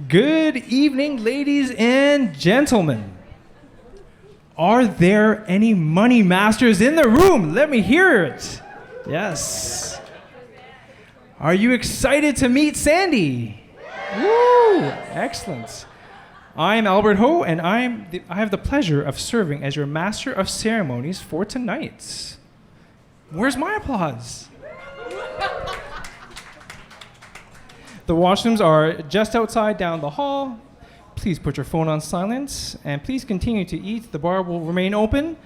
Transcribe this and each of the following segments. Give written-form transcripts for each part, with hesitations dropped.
Good evening, ladies and gentlemen. Are there any money masters in the room? Let me hear it. Yes. Are you excited to meet Sandy? Woo! Excellent. I'm Albert Ho, and I have the pleasure of serving as your master of ceremonies for tonight. Where's my applause? The washrooms are just outside down the hall. Please put your phone on silent, and please continue to eat. The bar will remain open,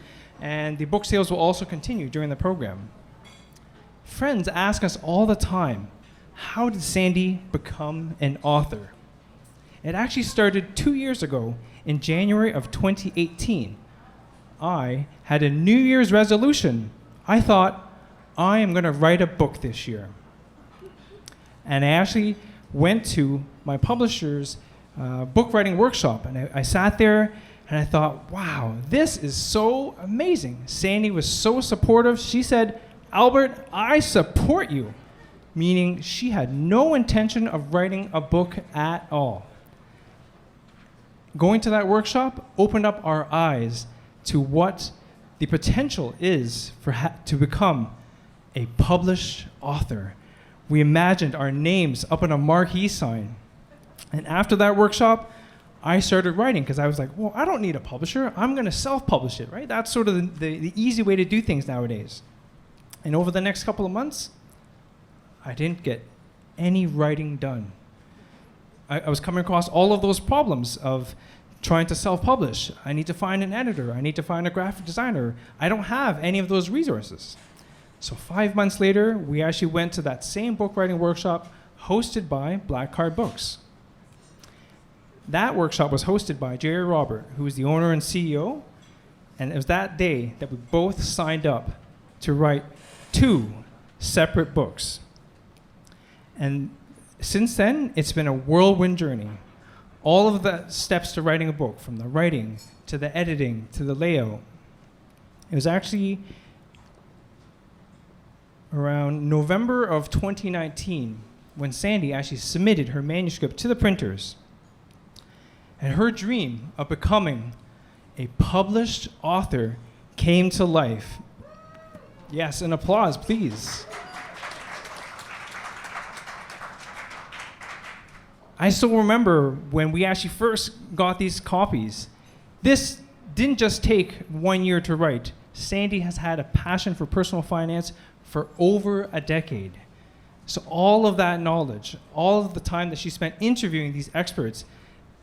and the book sales will also continue during the program. Friends ask us all the time, how did Sandy become an author? It actually started 2 years ago in January of 2018. I had a New Year's resolution. I thought, I am going to write a book this year. And I actually went to my publisher's book writing workshop, and I sat there and I thought, wow, this is so amazing. Sandy was so supportive. She said, Albert, I support you, meaning she had no intention of writing a book at all. Going to that workshop opened up our eyes to what the potential is to become a published author. We imagined our names up on a marquee sign. And after that workshop, I started writing because I was like, well, I don't need a publisher. I'm going to self-publish it, right? That's sort of the easy way to do things nowadays. And over the next couple of months, I didn't get any writing done. I was coming across all of those problems of trying to self-publish. I need to find an editor. I need to find a graphic designer. I don't have any of those resources. So 5 months later, we actually went to that same book writing workshop hosted by Black Card Books. That workshop was hosted by Jerry Robert, who is the owner and CEO, and it was that day that we both signed up to write 2 separate books. And since then, it's been a whirlwind journey. All of the steps to writing a book, from the writing to the editing to the layout. It was actually around November of 2019 when Sandy actually submitted her manuscript to the printers. And her dream of becoming a published author came to life. Yes, an applause, please. I still remember when we actually first got these copies. This didn't just take 1 year to write. Sandy has had a passion for personal finance for over a decade. So all of that knowledge, all of the time that she spent interviewing these experts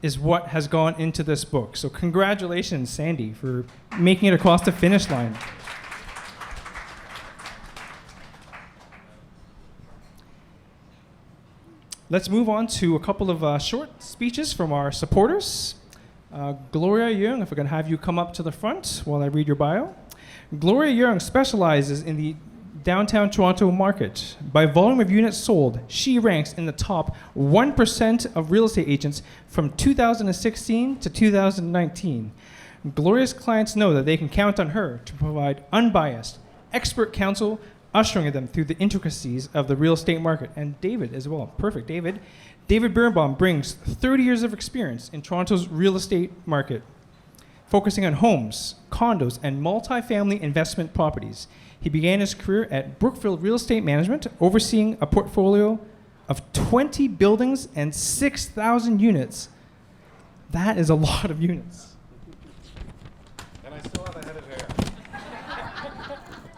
is what has gone into this book. So congratulations, Sandy, for making it across the finish line. Let's move on to a couple of short speeches from our supporters. Gloria Yong, if I can have you come up to the front while I read your bio. Gloria Yong specializes in the downtown Toronto market. By volume of units sold, she ranks in the top 1% of real estate agents from 2016 to 2019. Gloria's clients know that they can count on her to provide unbiased, expert counsel, ushering them through the intricacies of the real estate market. And David as well. Perfect, David. David Birnbaum brings 30 years of experience in Toronto's real estate market, focusing on homes, condos, and multifamily investment properties. He began his career at Brookfield Real Estate Management, overseeing a portfolio of 20 buildings and 6,000 units. That is a lot of units. And I still have a head of hair.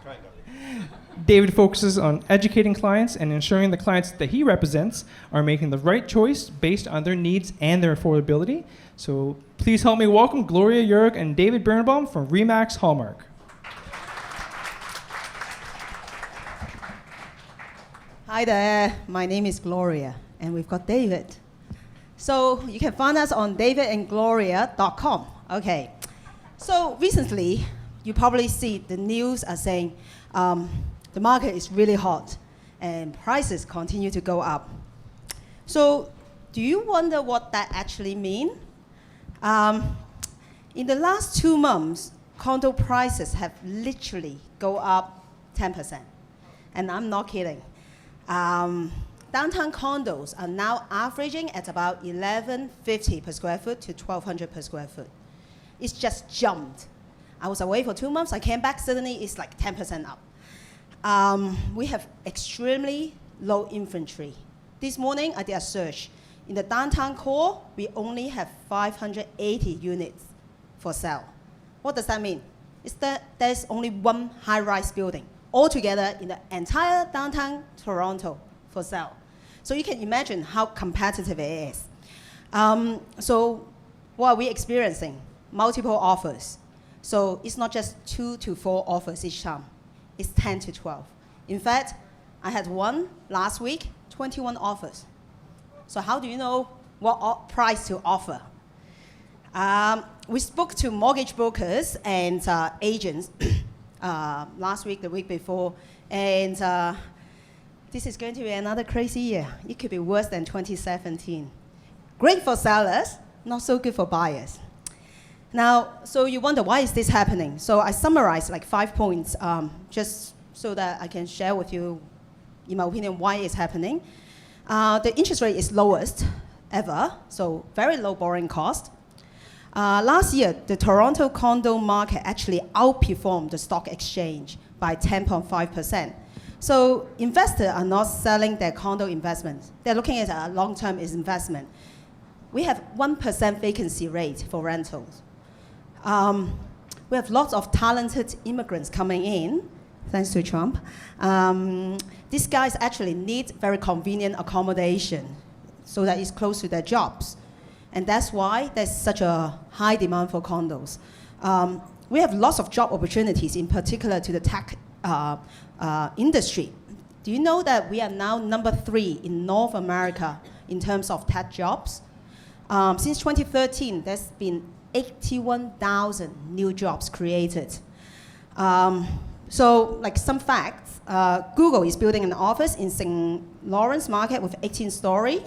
Kind of. David focuses on educating clients and ensuring the clients that he represents are making the right choice based on their needs and their affordability. So please help me welcome Gloria Yurg and David Birnbaum from Remax Hallmark. Hi there, my name is Gloria, and we've got David. So you can find us on davidandgloria.com. Okay, so recently, you probably see the news are saying the market is really hot and prices continue to go up. So do you wonder what that actually means? In the last 2 months, condo prices have literally go up 10%. And I'm not kidding. That downtown condos are now averaging at about 1150 per square foot to 1200 per square foot. It's just jumped. I was away for 2 months. I came back, suddenly it's like 10% up. We have extremely low inventory. This morning, I did a search. In the downtown core, we only have 580 units for sale. What does that mean? It's that there's only one high-rise building altogether in the entire downtown Toronto for sale. So you can imagine how competitive it is. So what are we experiencing? Multiple offers. So it's not just 2 to 4 offers each time. It's 10 to 12. In fact, I had one last week, 21 offers. So how do you know what price to offer? We spoke to mortgage brokers and agents last week, the week before, and this is going to be another crazy year. It could be worse than 2017. Great for sellers, not so good for buyers. Now, so you wonder, why is this happening? So I summarized like 5 points just so that I can share with you, in my opinion, why it's happening. The interest rate is lowest ever, so very low borrowing cost. Last year, the Toronto condo market actually outperformed the stock exchange by 10.5%. So investors are not selling their condo investments. They're looking at a long-term investment. We have 1% vacancy rate for rentals. We have lots of talented immigrants coming in, thanks to Trump. These guys actually need very convenient accommodation so that it's close to their jobs. And that's why there's such a high demand for condos. We have lots of job opportunities, in particular to the tech industry. Do you know that we are now number 3 in North America in terms of tech jobs? Since 2013, there's been 81,000 new jobs created. So, like some facts, Google is building an office in St. Lawrence Market with 18-story.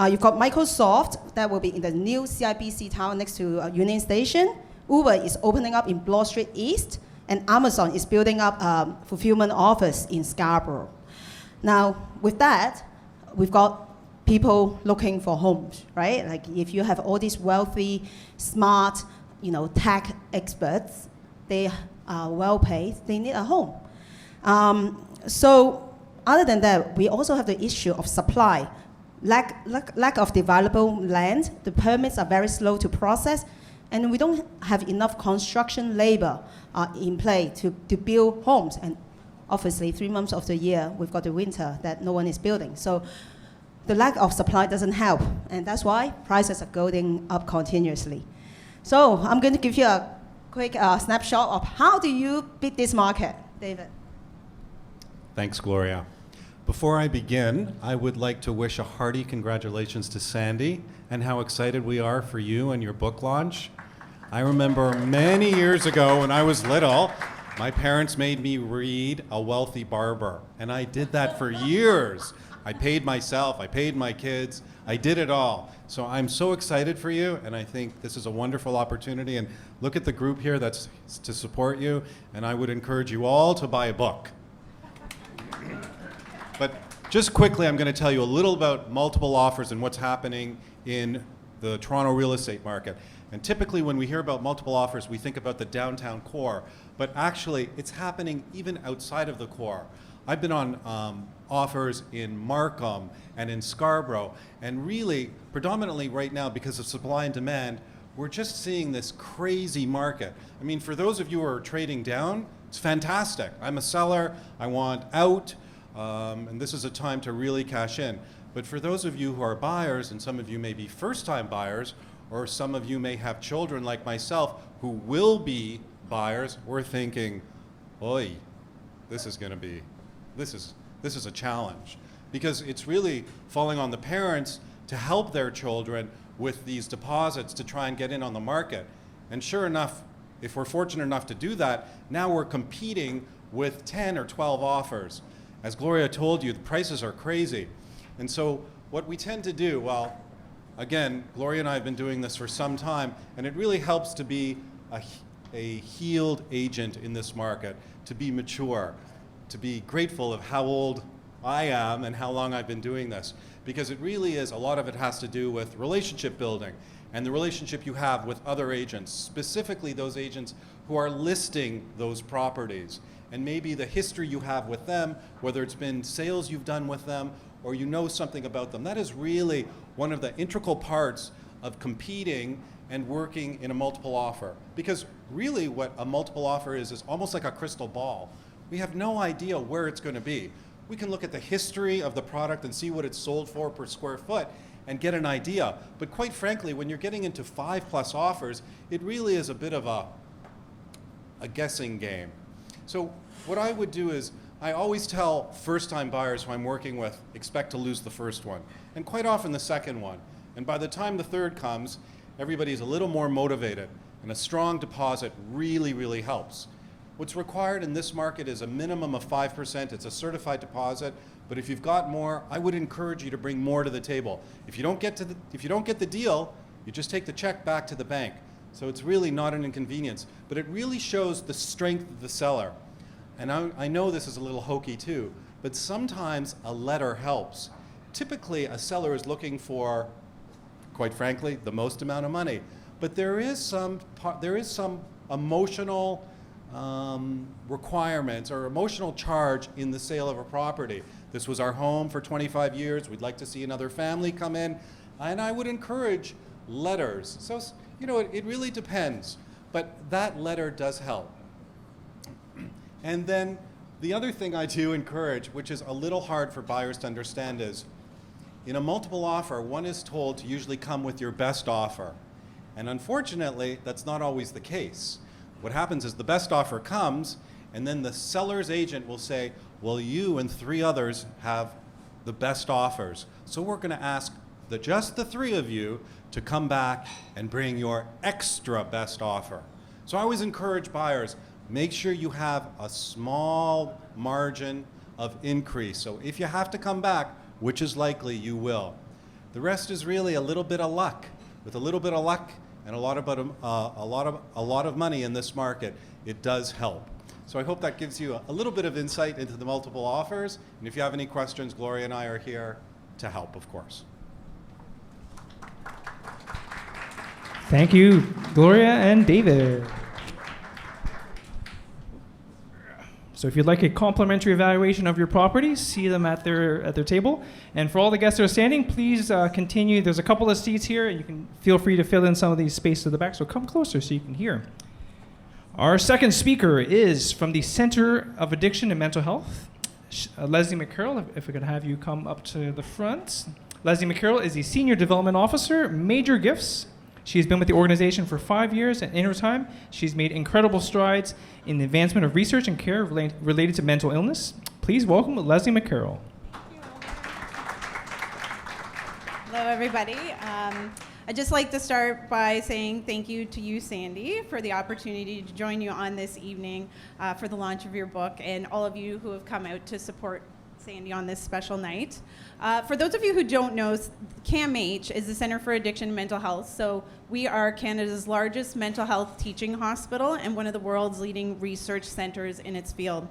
You've got Microsoft that will be in the new CIBC Tower next to Union Station. Uber is opening up in Bloor Street East, and Amazon is building up a fulfillment office in Scarborough. Now, with that, we've got people looking for homes, right? Like if you have all these wealthy, smart, tech experts, they are well paid, they need a home. So other than that, we also have the issue of supply. Lack of developable land, the permits are very slow to process, and we don't have enough construction labor in play to build homes. And obviously, 3 months of the year, we've got the winter that no one is building. So the lack of supply doesn't help, and that's why prices are going up continuously. So I'm going to give you a quick snapshot of how do you beat this market, David. Thanks, Gloria. Before I begin, I would like to wish a hearty congratulations to Sandy and how excited we are for you and your book launch. I remember many years ago when I was little, my parents made me read A Wealthy Barber, and I did that for years. I paid myself, I paid my kids, I did it all. So I'm so excited for you, and I think this is a wonderful opportunity. And look at the group here that's to support you, and I would encourage you all to buy a book. But just quickly, I'm going to tell you a little about multiple offers and what's happening in the Toronto real estate market. And typically when we hear about multiple offers, we think about the downtown core, but actually it's happening even outside of the core. I've been on offers in Markham and in Scarborough, and really, predominantly right now, because of supply and demand, we're just seeing this crazy market. I mean, for those of you who are trading down, it's fantastic. I'm a seller, I want out, and this is a time to really cash in. But for those of you who are buyers, and some of you may be first-time buyers, or some of you may have children like myself who will be buyers, we're thinking, oi, this is a challenge. Because it's really falling on the parents to help their children with these deposits to try and get in on the market. And sure enough, if we're fortunate enough to do that, now we're competing with 10 or 12 offers. As Gloria told you, the prices are crazy. And so what we tend to do, well, again, Gloria and I have been doing this for some time, and it really helps to be a healed agent in this market, to be mature, to be grateful of how old I am and how long I've been doing this, because it really is, a lot of it has to do with relationship building and the relationship you have with other agents, specifically those agents who are listing those properties, and maybe the history you have with them, whether it's been sales you've done with them or you know something about them. That is really one of the integral parts of competing and working in a multiple offer. Because really what a multiple offer is almost like a crystal ball. We have no idea where it's going to be. We can look at the history of the product and see what it's sold for per square foot and get an idea. But quite frankly, when you're getting into 5+ offers, it really is a bit of a guessing game. So what I would do is, I always tell first-time buyers who I'm working with, expect to lose the first one, and quite often the second one. And by the time the third comes, everybody's a little more motivated, and a strong deposit really, really helps. What's required in this market is a minimum of 5%. It's a certified deposit, but if you've got more, I would encourage you to bring more to the table. If you don't get the deal, you just take the check back to the bank. So it's really not an inconvenience, but it really shows the strength of the seller. And I know this is a little hokey too, but sometimes a letter helps. Typically, a seller is looking for, quite frankly, the most amount of money. But there is some emotional requirements or emotional charge in the sale of a property. This was our home for 25 years. We'd like to see another family come in. And I would encourage letters. So, you know, it really depends. But that letter does help. And then the other thing I do encourage, which is a little hard for buyers to understand, is in a multiple offer, one is told to usually come with your best offer. And unfortunately, that's not always the case. What happens is the best offer comes, and then the seller's agent will say, well, you and 3 others have the best offers. So we're going to ask just the 3 of you to come back and bring your extra best offer. So I always encourage buyers, make sure you have a small margin of increase. So if you have to come back, which is likely you will. The rest is really a little bit of luck. With a little bit of luck and a lot of money in this market, it does help. So I hope that gives you a little bit of insight into the multiple offers. And if you have any questions, Gloria and I are here to help, of course. Thank you, Gloria and David. So if you'd like a complimentary evaluation of your property, see them at their table. And for all the guests that are standing, please continue. There's a couple of seats here, and you can feel free to fill in some of these spaces at the back. So come closer so you can hear. Our second speaker is from the Center of Addiction and Mental Health, Leslie McCarroll. If we could have you come up to the front. Leslie McCarroll is the Senior Development Officer, Major Gifts. She has been with the organization for 5 years, and in her time, she's made incredible strides in the advancement of research and care related to mental illness. Please welcome Leslie McCarroll. Hello, everybody. I'd just like to start by saying thank you to you, Sandy, for the opportunity to join you on this evening for the launch of your book, and all of you who have come out to support Sandy on this special night. For those of you who don't know, CAMH is the Center for Addiction and Mental Health. So we are Canada's largest mental health teaching hospital and one of the world's leading research centers in its field.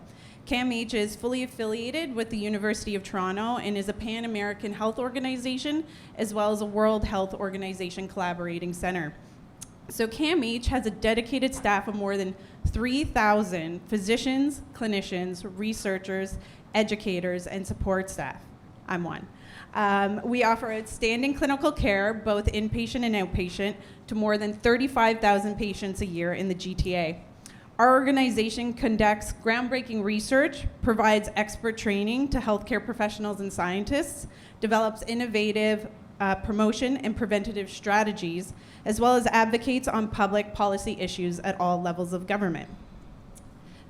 CAMH is fully affiliated with the University of Toronto and is a Pan-American health organization as well as a World Health Organization collaborating center. So CAMH has a dedicated staff of more than 3,000 physicians, clinicians, researchers, educators, and support staff. I'm one. We offer outstanding clinical care, both inpatient and outpatient, to more than 35,000 patients a year in the GTA. Our organization conducts groundbreaking research, provides expert training to healthcare professionals and scientists, develops innovative promotion and preventative strategies, as well as advocates on public policy issues at all levels of government.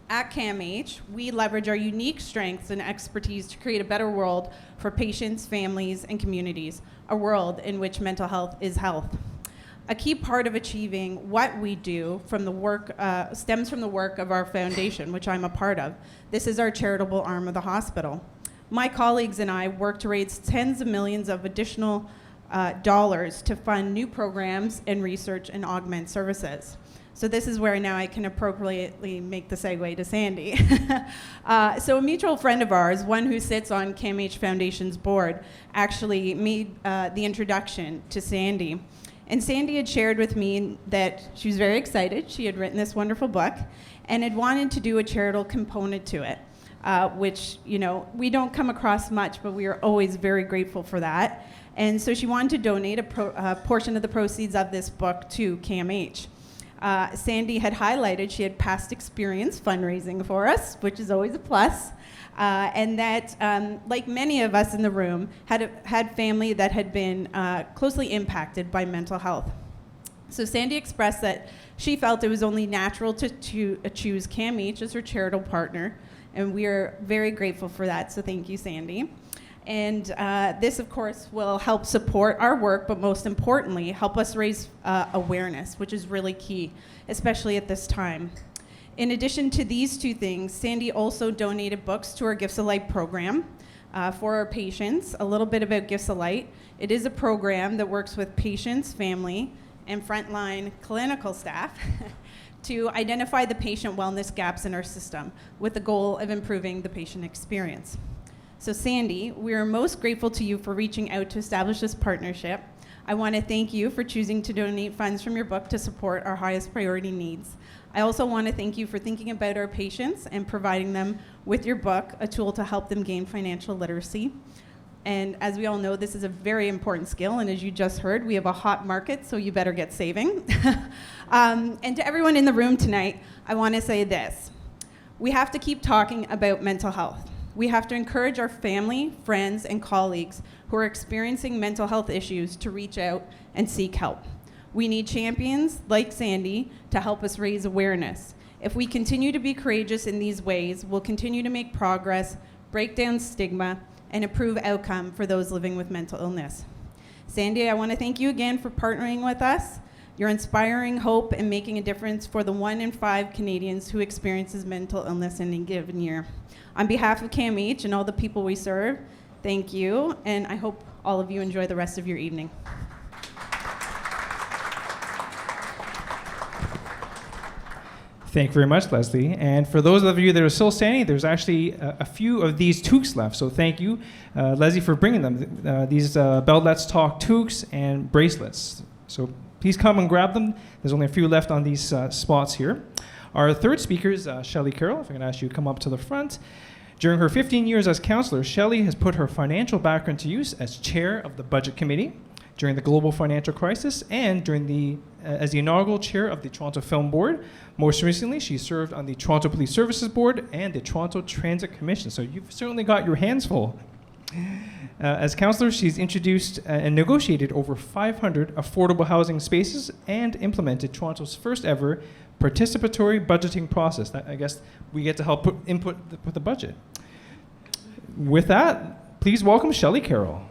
At CAMH, we leverage our unique strengths and expertise to create a better world for patients, families, and communities, a world in which mental health is health. A key part of achieving what we do from the work stems from the work of our foundation, which I'm a part of. This is our charitable arm of the hospital. My colleagues and I work to raise tens of millions of additional dollars to fund new programs and research and augment services. So this is where now I can appropriately make the segue to Sandy. So a mutual friend of ours, one who sits on CAMH Foundation's board, actually made the introduction to Sandy. And Sandy had shared with me that she was very excited. She had written this wonderful book and had wanted to do a charitable component to it, which, you know, we don't come across much, but we are always very grateful for that. And so she wanted to donate a portion of the proceeds of this book to CAMH. Sandy had highlighted she had past experience fundraising for us, which is always a plus, and that, like many of us in the room, had family that had been closely impacted by mental health. So Sandy expressed that she felt it was only natural to choose CAMH as her charitable partner, and we are very grateful for that, so thank you, Sandy. And this, of course, will help support our work, but most importantly, help us raise awareness, which is really key, especially at this time. In addition to these two things, Sandy also donated books to our Gifts of Light program for our patients. A little bit about Gifts of Light. It is a program that works with patients, family, and frontline clinical staff to identify the patient wellness gaps in our system with the goal of improving the patient experience. So Sandy, we are most grateful to you for reaching out to establish this partnership. I want to thank you for choosing to donate funds from your book to support our highest priority needs. I also want to thank you for thinking about our patients and providing them with your book, a tool to help them gain financial literacy. And as we all know, this is a very important skill, and as you just heard, we have a hot market, so you better get saving. And to everyone in the room tonight, I want to say this. We have to keep talking about mental health. We have to encourage our family, friends, and colleagues who are experiencing mental health issues to reach out and seek help. We need champions like Sandy to help us raise awareness. If we continue to be courageous in these ways, we'll continue to make progress, break down stigma, and improve outcome for those living with mental illness. Sandy, I want to thank you again for partnering with us. You're inspiring hope and making a difference for the 1 in 5 Canadians who experiences mental illness in a given year. On behalf of CAMH and all the people we serve, thank you, and I hope all of you enjoy the rest of your evening. Thank you very much, Leslie. And for those of you that are still standing, there's actually a few of these toques left. So thank you, Leslie, for bringing them. These Bell Let's Talk toques and bracelets. So please come and grab them. There's only a few left on these spots here. Our third speaker is Shelley Carroll. If I can ask you to come up to the front. During her 15 years as counselor, Shelley has put her financial background to use as chair of the Budget Committee during the global financial crisis and during as the inaugural chair of the Toronto Film Board. Most recently, she served on the Toronto Police Services Board and the Toronto Transit Commission. So you've certainly got your hands full. As counselor, she's introduced and negotiated over 500 affordable housing spaces and implemented Toronto's first ever participatory budgeting process. I guess we get to help put input with the budget. With that, please welcome Shelley Carroll.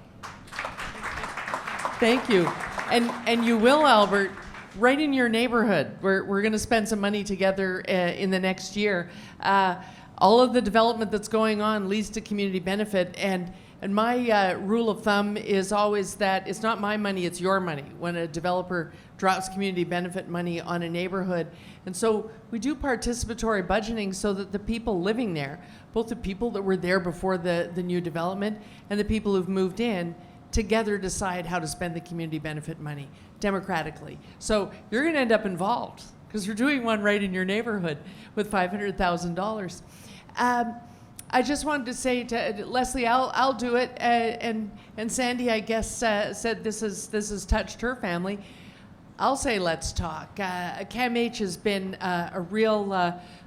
Thank you. And you will, Albert, right in your neighborhood. We're going to spend some money together in the next year. All of the development that's going on leads to community benefit, and my rule of thumb is always that it's not my money, it's your money when a developer drops community benefit money on a neighborhood. And so we do participatory budgeting so that the people living there, both the people that were there before the new development and the people who've moved in, together decide how to spend the community benefit money democratically. So you're going to end up involved because you're doing one right in your neighborhood with $500,000. I just wanted to say to Leslie, I'll do it, and Sandy, I guess, said this has touched her family. I'll say let's talk. CAMH has been a real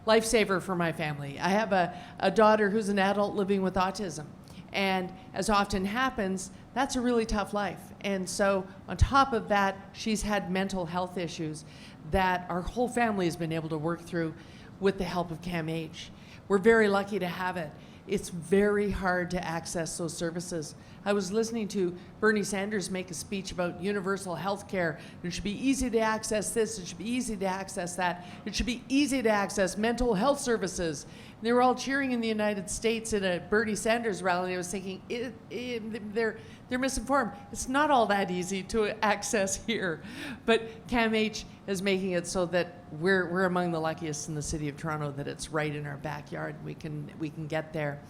lifesaver for my family. I have a daughter who's an adult living with autism, and as often happens, that's a really tough life. And so on top of that, she's had mental health issues that our whole family has been able to work through with the help of CAMH. We're very lucky to have it. It's very hard to access those services I was listening to Bernie Sanders make a speech about universal health care. It should be easy to access this. It should be easy to access that. It should be easy to access mental health services. And they were all cheering in the United States at a Bernie Sanders rally. I was thinking, they're misinformed. It's not all that easy to access here. But CAMH is making it so that we're among the luckiest in the city of Toronto that it's right in our backyard. We can get there.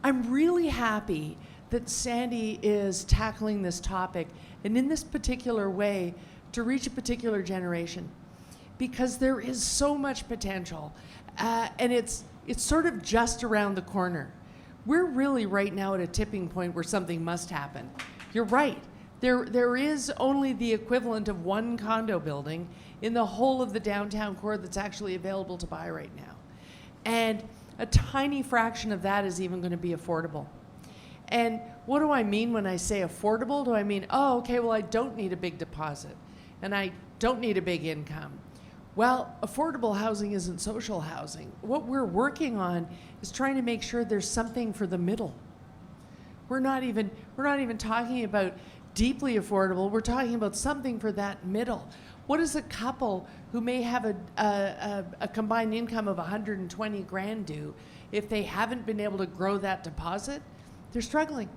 I'm really happy that Sandy is tackling this topic and in this particular way to reach a particular generation, because there is so much potential, and it's sort of just around the corner. We're really right now at a tipping point where something must happen. You're right. There is only the equivalent of one condo building in the whole of the downtown core that's actually available to buy right now. And a tiny fraction of that is even going to be affordable. And what do I mean when I say affordable? Do I mean, oh, okay, well, I don't need a big deposit and I don't need a big income? Well, affordable housing isn't social housing. What we're working on is trying to make sure there's something for the middle. We're not even talking about deeply affordable. We're talking about something for that middle. What is a couple who may have a combined income of 120 grand do if they haven't been able to grow that deposit? They're struggling.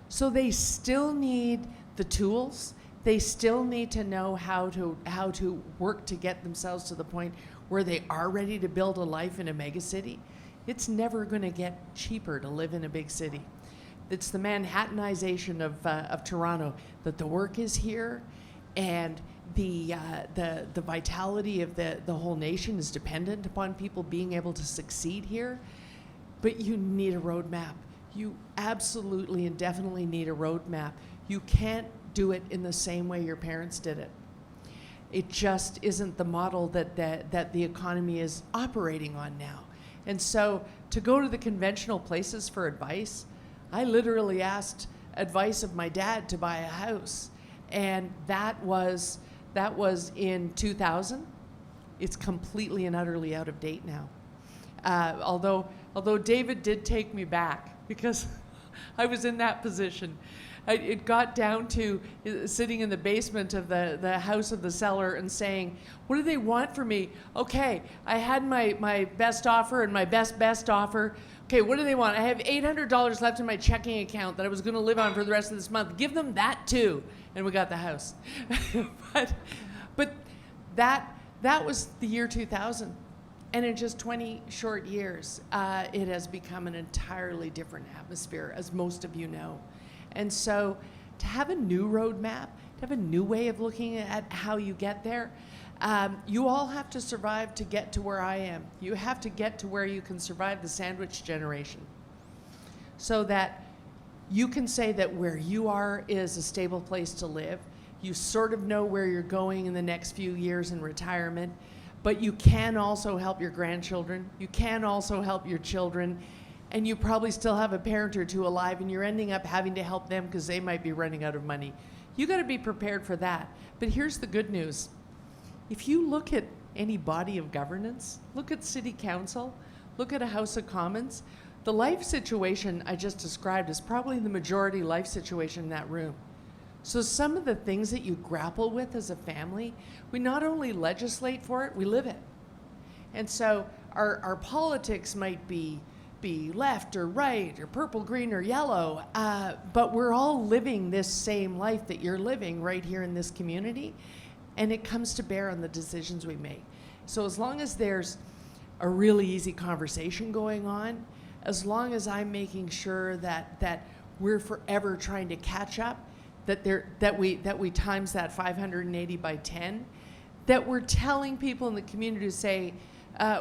So they still need the tools. They still need to know how to work to get themselves to the point where they are ready to build a life in a megacity. It's never going to get cheaper to live in a big city. It's the Manhattanization of Toronto, that the work is here, and the vitality of the whole nation is dependent upon people being able to succeed here. But you need a roadmap. You absolutely and definitely need a roadmap. You can't do it in the same way your parents did it. It just isn't the model that the economy is operating on now. And so to go to the conventional places for advice, I literally asked advice of my dad to buy a house. And that was in 2000. It's completely and utterly out of date now. Although David did take me back, because I was in that position. It got down to sitting in the basement of the house of the seller and saying, what do they want from me? Okay, I had my best offer and my best offer. Okay, what do they want? I have $800 left in my checking account that I was going to live on for the rest of this month. Give them that too. And we got the house. but that was the year 2000. And in just 20 short years, it has become an entirely different atmosphere, as most of you know. And so to have a new roadmap, to have a new way of looking at how you get there, you all have to survive to get to where I am. You have to get to where you can survive the sandwich generation, so that you can say that where you are is a stable place to live. You sort of know where you're going in the next few years in retirement. But you can also help your grandchildren. You can also help your children. And you probably still have a parent or two alive, and you're ending up having to help them because they might be running out of money. You got to be prepared for that. But here's the good news. If you look at any body of governance, look at City Council, look at a House of Commons, the life situation I just described is probably the majority life situation in that room. So some of the things that you grapple with as a family, we not only legislate for it, we live it. And so our politics might be left or right or purple, green, or yellow, but we're all living this same life that you're living right here in this community, and it comes to bear on the decisions we make. So as long as there's a really easy conversation going on, as long as I'm making sure that we're forever trying to catch up, that we times that 580 by 10, that we're telling people in the community to say,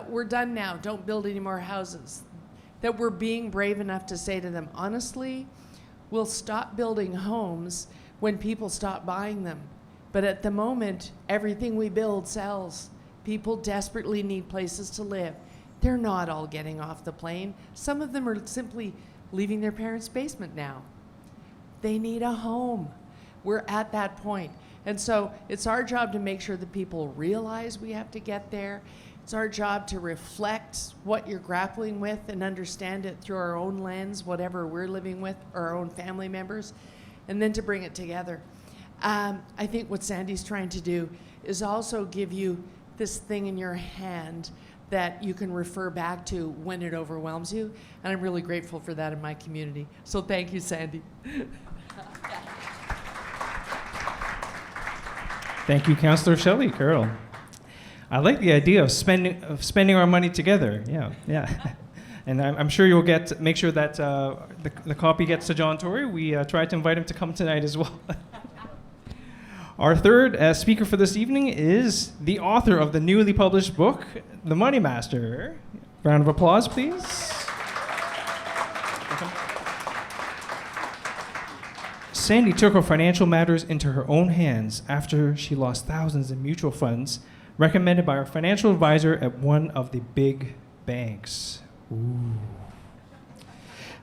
we're done now, don't build any more houses. That we're being brave enough to say to them, honestly, we'll stop building homes when people stop buying them. But at the moment, everything we build sells. People desperately need places to live. They're not all getting off the plane. Some of them are simply leaving their parents' basement now. They need a home. We're at that point. And so it's our job to make sure that people realize we have to get there. It's our job to reflect what you're grappling with and understand it through our own lens, whatever we're living with, or our own family members, and then to bring it together. I think what Sandy's trying to do is also give you this thing in your hand that you can refer back to when it overwhelms you, and I'm really grateful for that in my community. So thank you, Sandy. Thank you, Councillor Shelley Carroll. I like the idea of spending our money together. Yeah. And I'm sure you'll make sure that the copy gets to John Tory. We tried to invite him to come tonight as well. Our third speaker for this evening is the author of the newly published book, The Money Master. Round of applause, please. Sandy took her financial matters into her own hands after she lost thousands in mutual funds recommended by her financial advisor at one of the big banks. Ooh.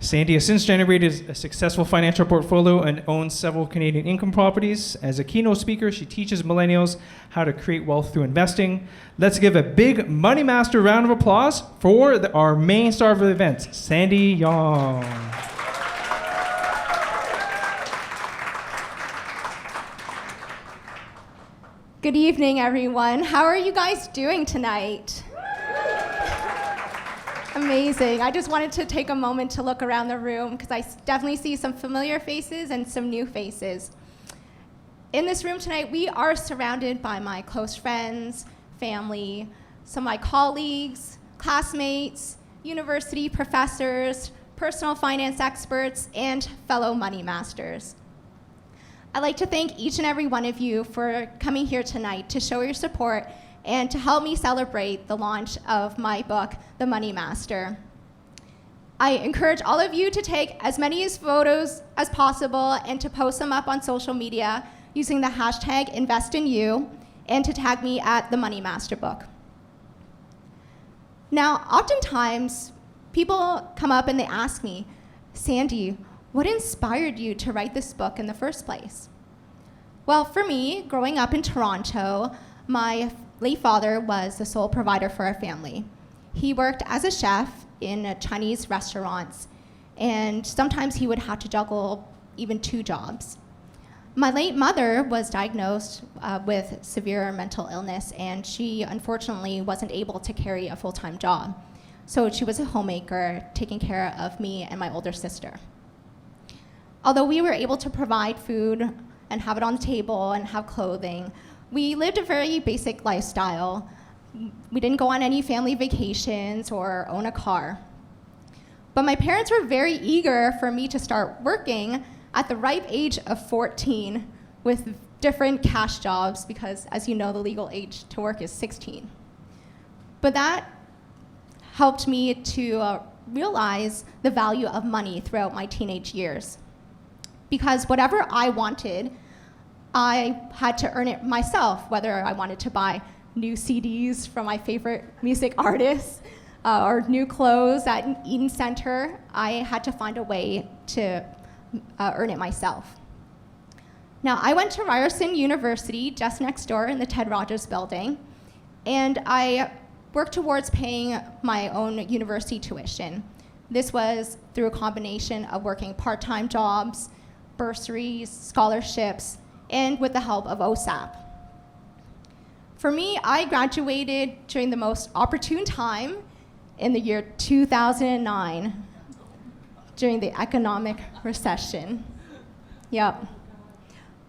Sandy has since generated a successful financial portfolio and owns several Canadian income properties. As a keynote speaker, she teaches millennials how to create wealth through investing. Let's give a big Money Master round of applause for our main star of the event, Sandy Yong. Good evening, everyone. How are you guys doing tonight? Amazing. I just wanted to take a moment to look around the room because I definitely see some familiar faces and some new faces. In this room tonight, we are surrounded by my close friends, family, some of my colleagues, classmates, university professors, personal finance experts, and fellow money masters. I'd like to thank each and every one of you for coming here tonight to show your support and to help me celebrate the launch of my book, The Money Master. I encourage all of you to take as many photos as possible and to post them up on social media using the hashtag #InvestInYou and to tag me at The Money Master book. Now, oftentimes, people come up and they ask me, Sandy, what inspired you to write this book in the first place? Well, for me, growing up in Toronto, my late father was the sole provider for our family. He worked as a chef in Chinese restaurants, and sometimes he would have to juggle even 2 jobs. My late mother was diagnosed with severe mental illness, and she unfortunately wasn't able to carry a full-time job. So she was a homemaker, taking care of me and my older sister. Although we were able to provide food and have it on the table and have clothing, we lived a very basic lifestyle. We didn't go on any family vacations or own a car. But my parents were very eager for me to start working at the ripe age of 14 with different cash jobs because, as you know, the legal age to work is 16. But that helped me to realize the value of money throughout my teenage years. Because whatever I wanted, I had to earn it myself, whether I wanted to buy new CDs from my favorite music artists or new clothes at an Eaton Center. I had to find a way to earn it myself. Now, I went to Ryerson University just next door in the Ted Rogers building, and I worked towards paying my own university tuition. This was through a combination of working part-time jobs, bursaries, scholarships, and with the help of OSAP. For me, I graduated during the most opportune time in the year 2009, during the economic recession. Yep.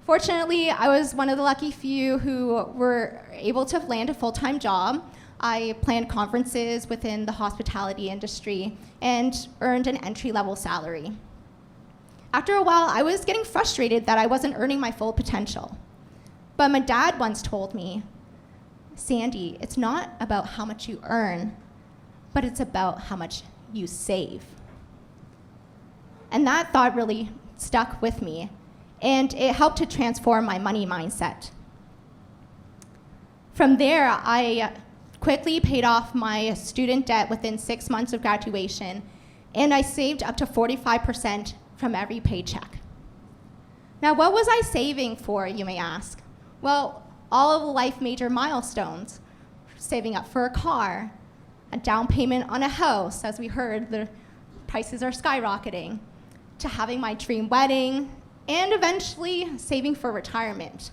Fortunately, I was one of the lucky few who were able to land a full-time job. I planned conferences within the hospitality industry and earned an entry-level salary. After a while, I was getting frustrated that I wasn't earning my full potential. But my dad once told me, Sandy, it's not about how much you earn, but it's about how much you save. And that thought really stuck with me, and it helped to transform my money mindset. From there, I quickly paid off my student debt within 6 months of graduation, and I saved up to 45% from every paycheck. Now, what was I saving for, you may ask? Well, all of the life major milestones, saving up for a car, a down payment on a house, as we heard, the prices are skyrocketing, to having my dream wedding, and eventually saving for retirement.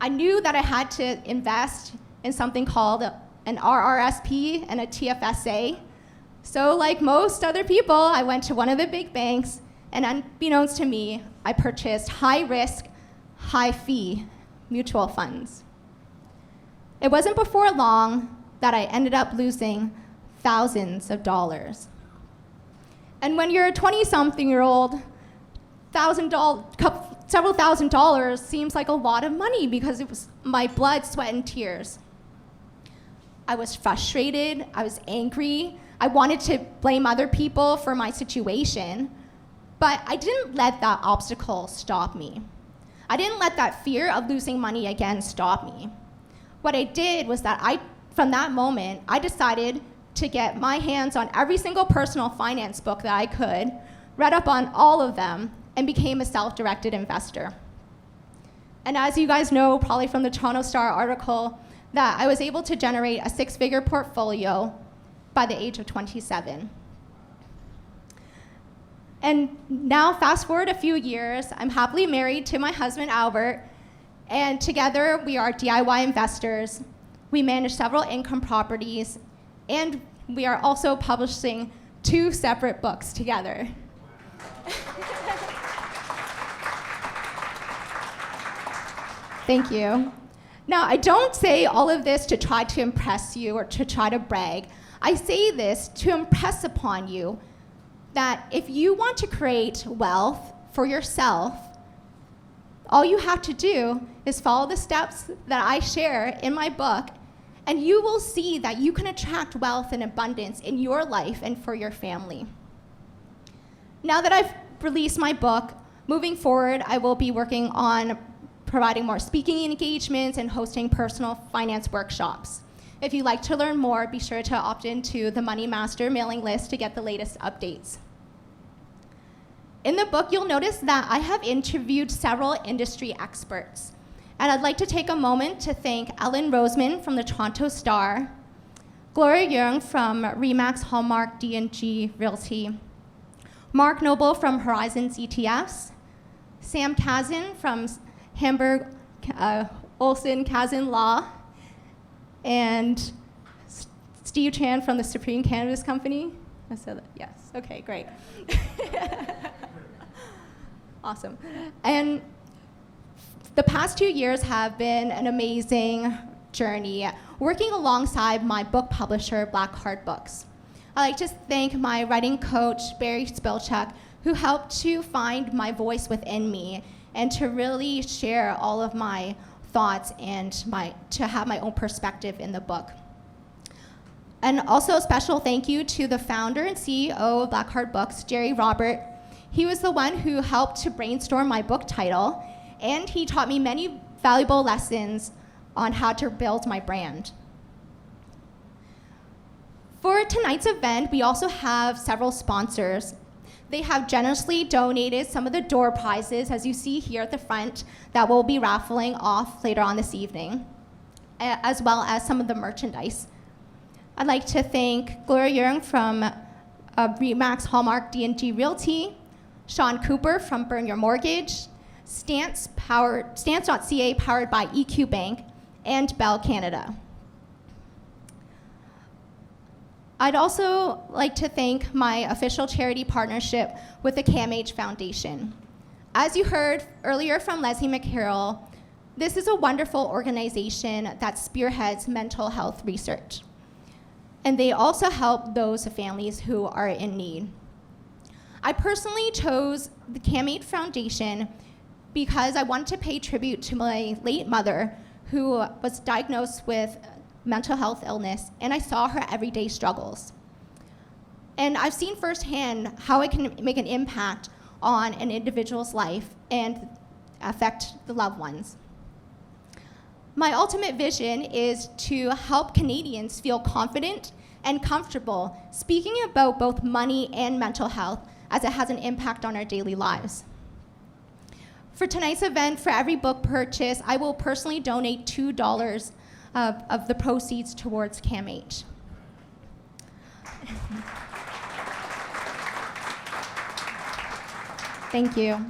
I knew that I had to invest in something called an RRSP and a TFSA. So like most other people, I went to one of the big banks, and unbeknownst to me, I purchased high-risk, high-fee mutual funds. It wasn't before long that I ended up losing thousands of dollars. And when you're a 20-something-year-old, several thousand dollars seems like a lot of money because it was my blood, sweat, and tears. I was frustrated, I was angry, I wanted to blame other people for my situation, but I didn't let that obstacle stop me. I didn't let that fear of losing money again stop me. What I did was that from that moment, I decided to get my hands on every single personal finance book that I could, read up on all of them, and became a self-directed investor. And as you guys know, probably from the Toronto Star article, that I was able to generate a 6-figure portfolio by the age of 27. And now, fast forward a few years, I'm happily married to my husband, Albert, and together we are DIY investors. We manage several income properties, and we are also publishing 2 separate books together. Thank you. Now, I don't say all of this to try to impress you or to try to brag. I say this to impress upon you that if you want to create wealth for yourself, all you have to do is follow the steps that I share in my book, and you will see that you can attract wealth and abundance in your life and for your family. Now that I've released my book, moving forward, I will be working on providing more speaking engagements and hosting personal finance workshops. If you'd like to learn more, be sure to opt into the Money Master mailing list to get the latest updates. In the book, you'll notice that I have interviewed several industry experts. And I'd like to take a moment to thank Ellen Roseman from the Toronto Star, Gloria Yong from Remax Hallmark D&G Realty, Mark Noble from Horizons ETFs, Sam Kazin from Hamburg Olson Kazin Law, and Steve Chan from the Supreme Cannabis Company. I said that, yes, okay, great. Awesome. And the past 2 years have been an amazing journey, working alongside my book publisher, Blackheart Books. I'd like to thank my writing coach, Barry Spilchuk, who helped to find my voice within me and to really share all of my thoughts and to have my own perspective in the book. And also a special thank you to the founder and CEO of Blackheart Books, Jerry Robert. He was the one who helped to brainstorm my book title, and he taught me many valuable lessons on how to build my brand. For tonight's event, we also have several sponsors. They have generously donated some of the door prizes, as you see here at the front, that we'll be raffling off later on this evening, as well as some of the merchandise. I'd like to thank Gloria Yong from Remax Hallmark D&G Realty, Sean Cooper from Burn Your Mortgage, Stance.ca powered by EQ Bank, and Bell Canada. I'd also like to thank my official charity partnership with the CAMH Foundation. As you heard earlier from Leslie McCarroll, this is a wonderful organization that spearheads mental health research. And they also help those families who are in need. I personally chose the CAMH Foundation because I wanted to pay tribute to my late mother, who was diagnosed with mental health illness, and I saw her everyday struggles. And I've seen firsthand how it can make an impact on an individual's life and affect the loved ones. My ultimate vision is to help Canadians feel confident and comfortable speaking about both money and mental health, as it has an impact on our daily lives. For tonight's event, for every book purchase, I will personally donate $2 of the proceeds towards CAMH. Thank you.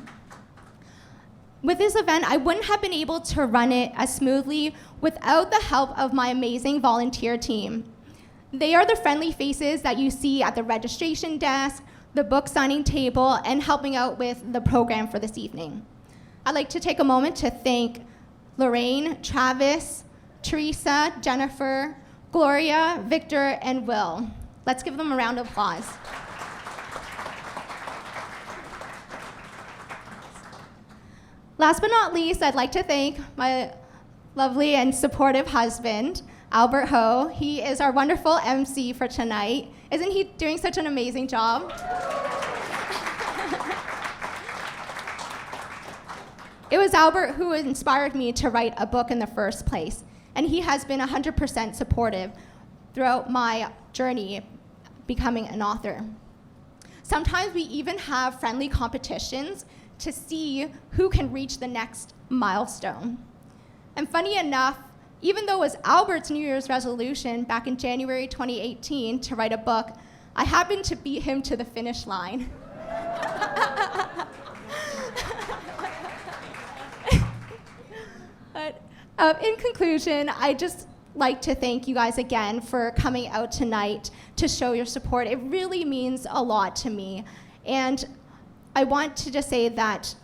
With this event, I wouldn't have been able to run it as smoothly without the help of my amazing volunteer team. They are the friendly faces that you see at the registration desk, the book signing table, and helping out with the program for this evening. I'd like to take a moment to thank Lorraine, Travis, Teresa, Jennifer, Gloria, Victor, and Will. Let's give them a round of applause. Last but not least, I'd like to thank my lovely and supportive husband, Albert Ho. He is our wonderful MC for tonight. Isn't he doing such an amazing job? It was Albert who inspired me to write a book in the first place, and he has been 100% supportive throughout my journey becoming an author. Sometimes we even have friendly competitions to see who can reach the next milestone. And funny enough, even though it was Albert's New Year's resolution back in January 2018 to write a book, I happened to beat him to the finish line. But in conclusion, I just like to thank you guys again for coming out tonight to show your support. It really means a lot to me. And I want to just say that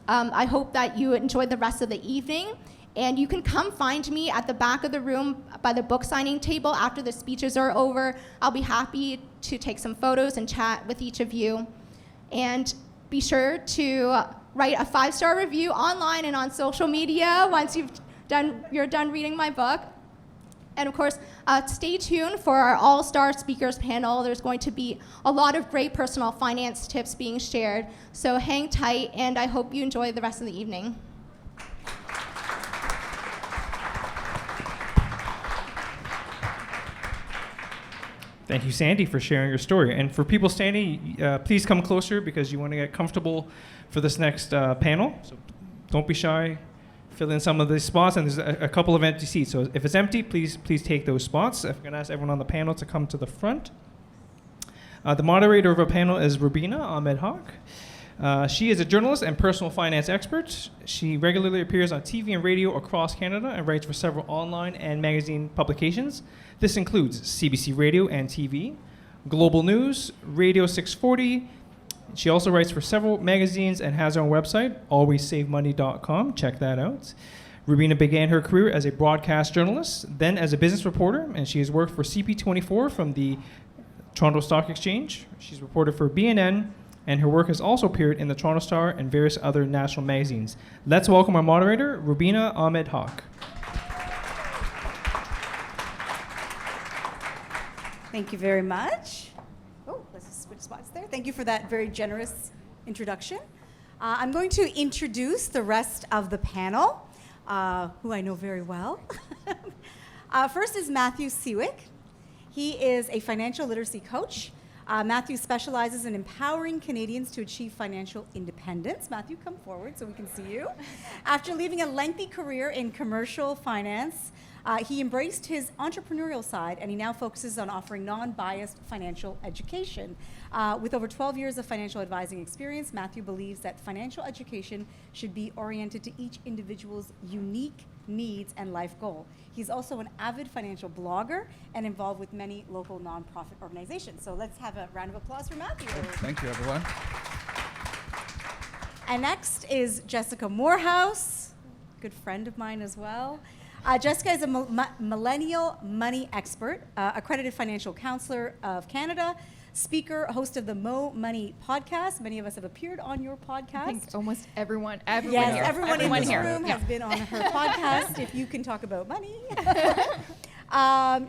I hope that you enjoy the rest of the evening, and you can come find me at the back of the room by the book signing table after the speeches are over. I'll be happy to take some photos and chat with each of you. And be sure to write a 5-star review online and on social media once you're done reading my book. And of course, stay tuned for our all-star speakers panel. There's going to be a lot of great personal finance tips being shared. So hang tight, and I hope you enjoy the rest of the evening. Thank you, Sandy, for sharing your story. And for people standing, please come closer because you want to get comfortable for this next panel. So don't be shy. Fill in some of the spots, and there's a couple of empty seats. So if it's empty, please take those spots. I'm going to ask everyone on the panel to come to the front. The moderator of our panel is Rubina Ahmed Haq. She is a journalist and personal finance expert. She regularly appears on TV and radio across Canada and writes for several online and magazine publications. This includes CBC Radio and TV, Global News, Radio 640. She also writes for several magazines and has her own website, alwayssavemoney.com. Check that out. Rubina began her career as a broadcast journalist, then as a business reporter, and she has worked for CP24 from the Toronto Stock Exchange. She's reported for BNN, and her work has also appeared in the Toronto Star and various other national magazines. Let's welcome our moderator, Rubina Ahmed Haq. Thank you very much. Oh, let's switch spots there. Thank you for that very generous introduction. I'm going to introduce the rest of the panel, who I know very well. First is Matthew Sewick. He is a financial literacy coach. Matthew specializes in empowering Canadians to achieve financial independence. Matthew, come forward so we can see you. After leaving a lengthy career in commercial finance, he embraced his entrepreneurial side, and he now focuses on offering non-biased financial education. With over 12 years of financial advising experience, Matthew believes that financial education should be oriented to each individual's unique needs and life goal. He's also an avid financial blogger and involved with many local nonprofit organizations. So let's have a round of applause for Matthew. Thank you, everyone. And next is Jessica Morehouse, good friend of mine as well. Jessica is a millennial money expert, accredited financial counselor of Canada, speaker, host of the Mo Money podcast. Many of us have appeared on your podcast. I think almost everyone. Yes, everyone in this here. room has been on her podcast, if you can talk about money.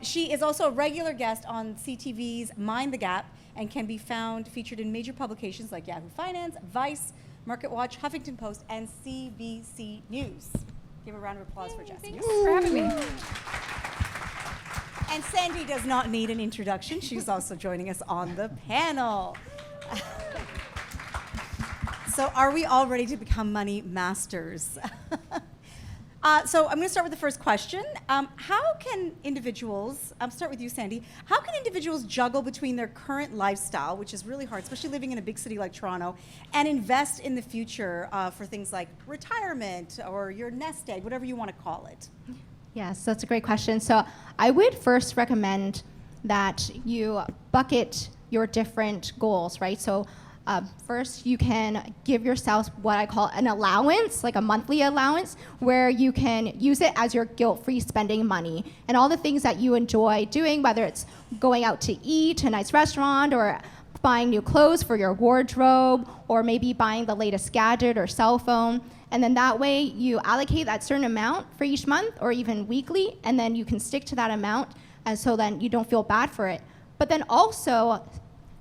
She is also a regular guest on CTV's Mind the Gap and can be found featured in major publications like Yahoo Finance, Vice, MarketWatch, Huffington Post, and CBC News. Give a round of applause for Jessica. Thanks for having me. And Sandy does not need an introduction. She's also joining us on the panel. So are we all ready to become money masters? So I'm going to start with the first question. How can individuals, I'll start with you, Sandy, how can individuals juggle between their current lifestyle, which is really hard, especially living in a big city like Toronto, and invest in the future for things like retirement or your nest egg, whatever you want to call it? Yes, that's a great question. So I would first recommend that you bucket your different goals, right? So first, you can give yourself what I call an allowance, like a monthly allowance, where you can use it as your guilt-free spending money. And all the things that you enjoy doing, whether it's going out to eat, a nice restaurant, or buying new clothes for your wardrobe, or maybe buying the latest gadget or cell phone. And then that way, you allocate that certain amount for each month or even weekly, and then you can stick to that amount, and so then you don't feel bad for it. But then also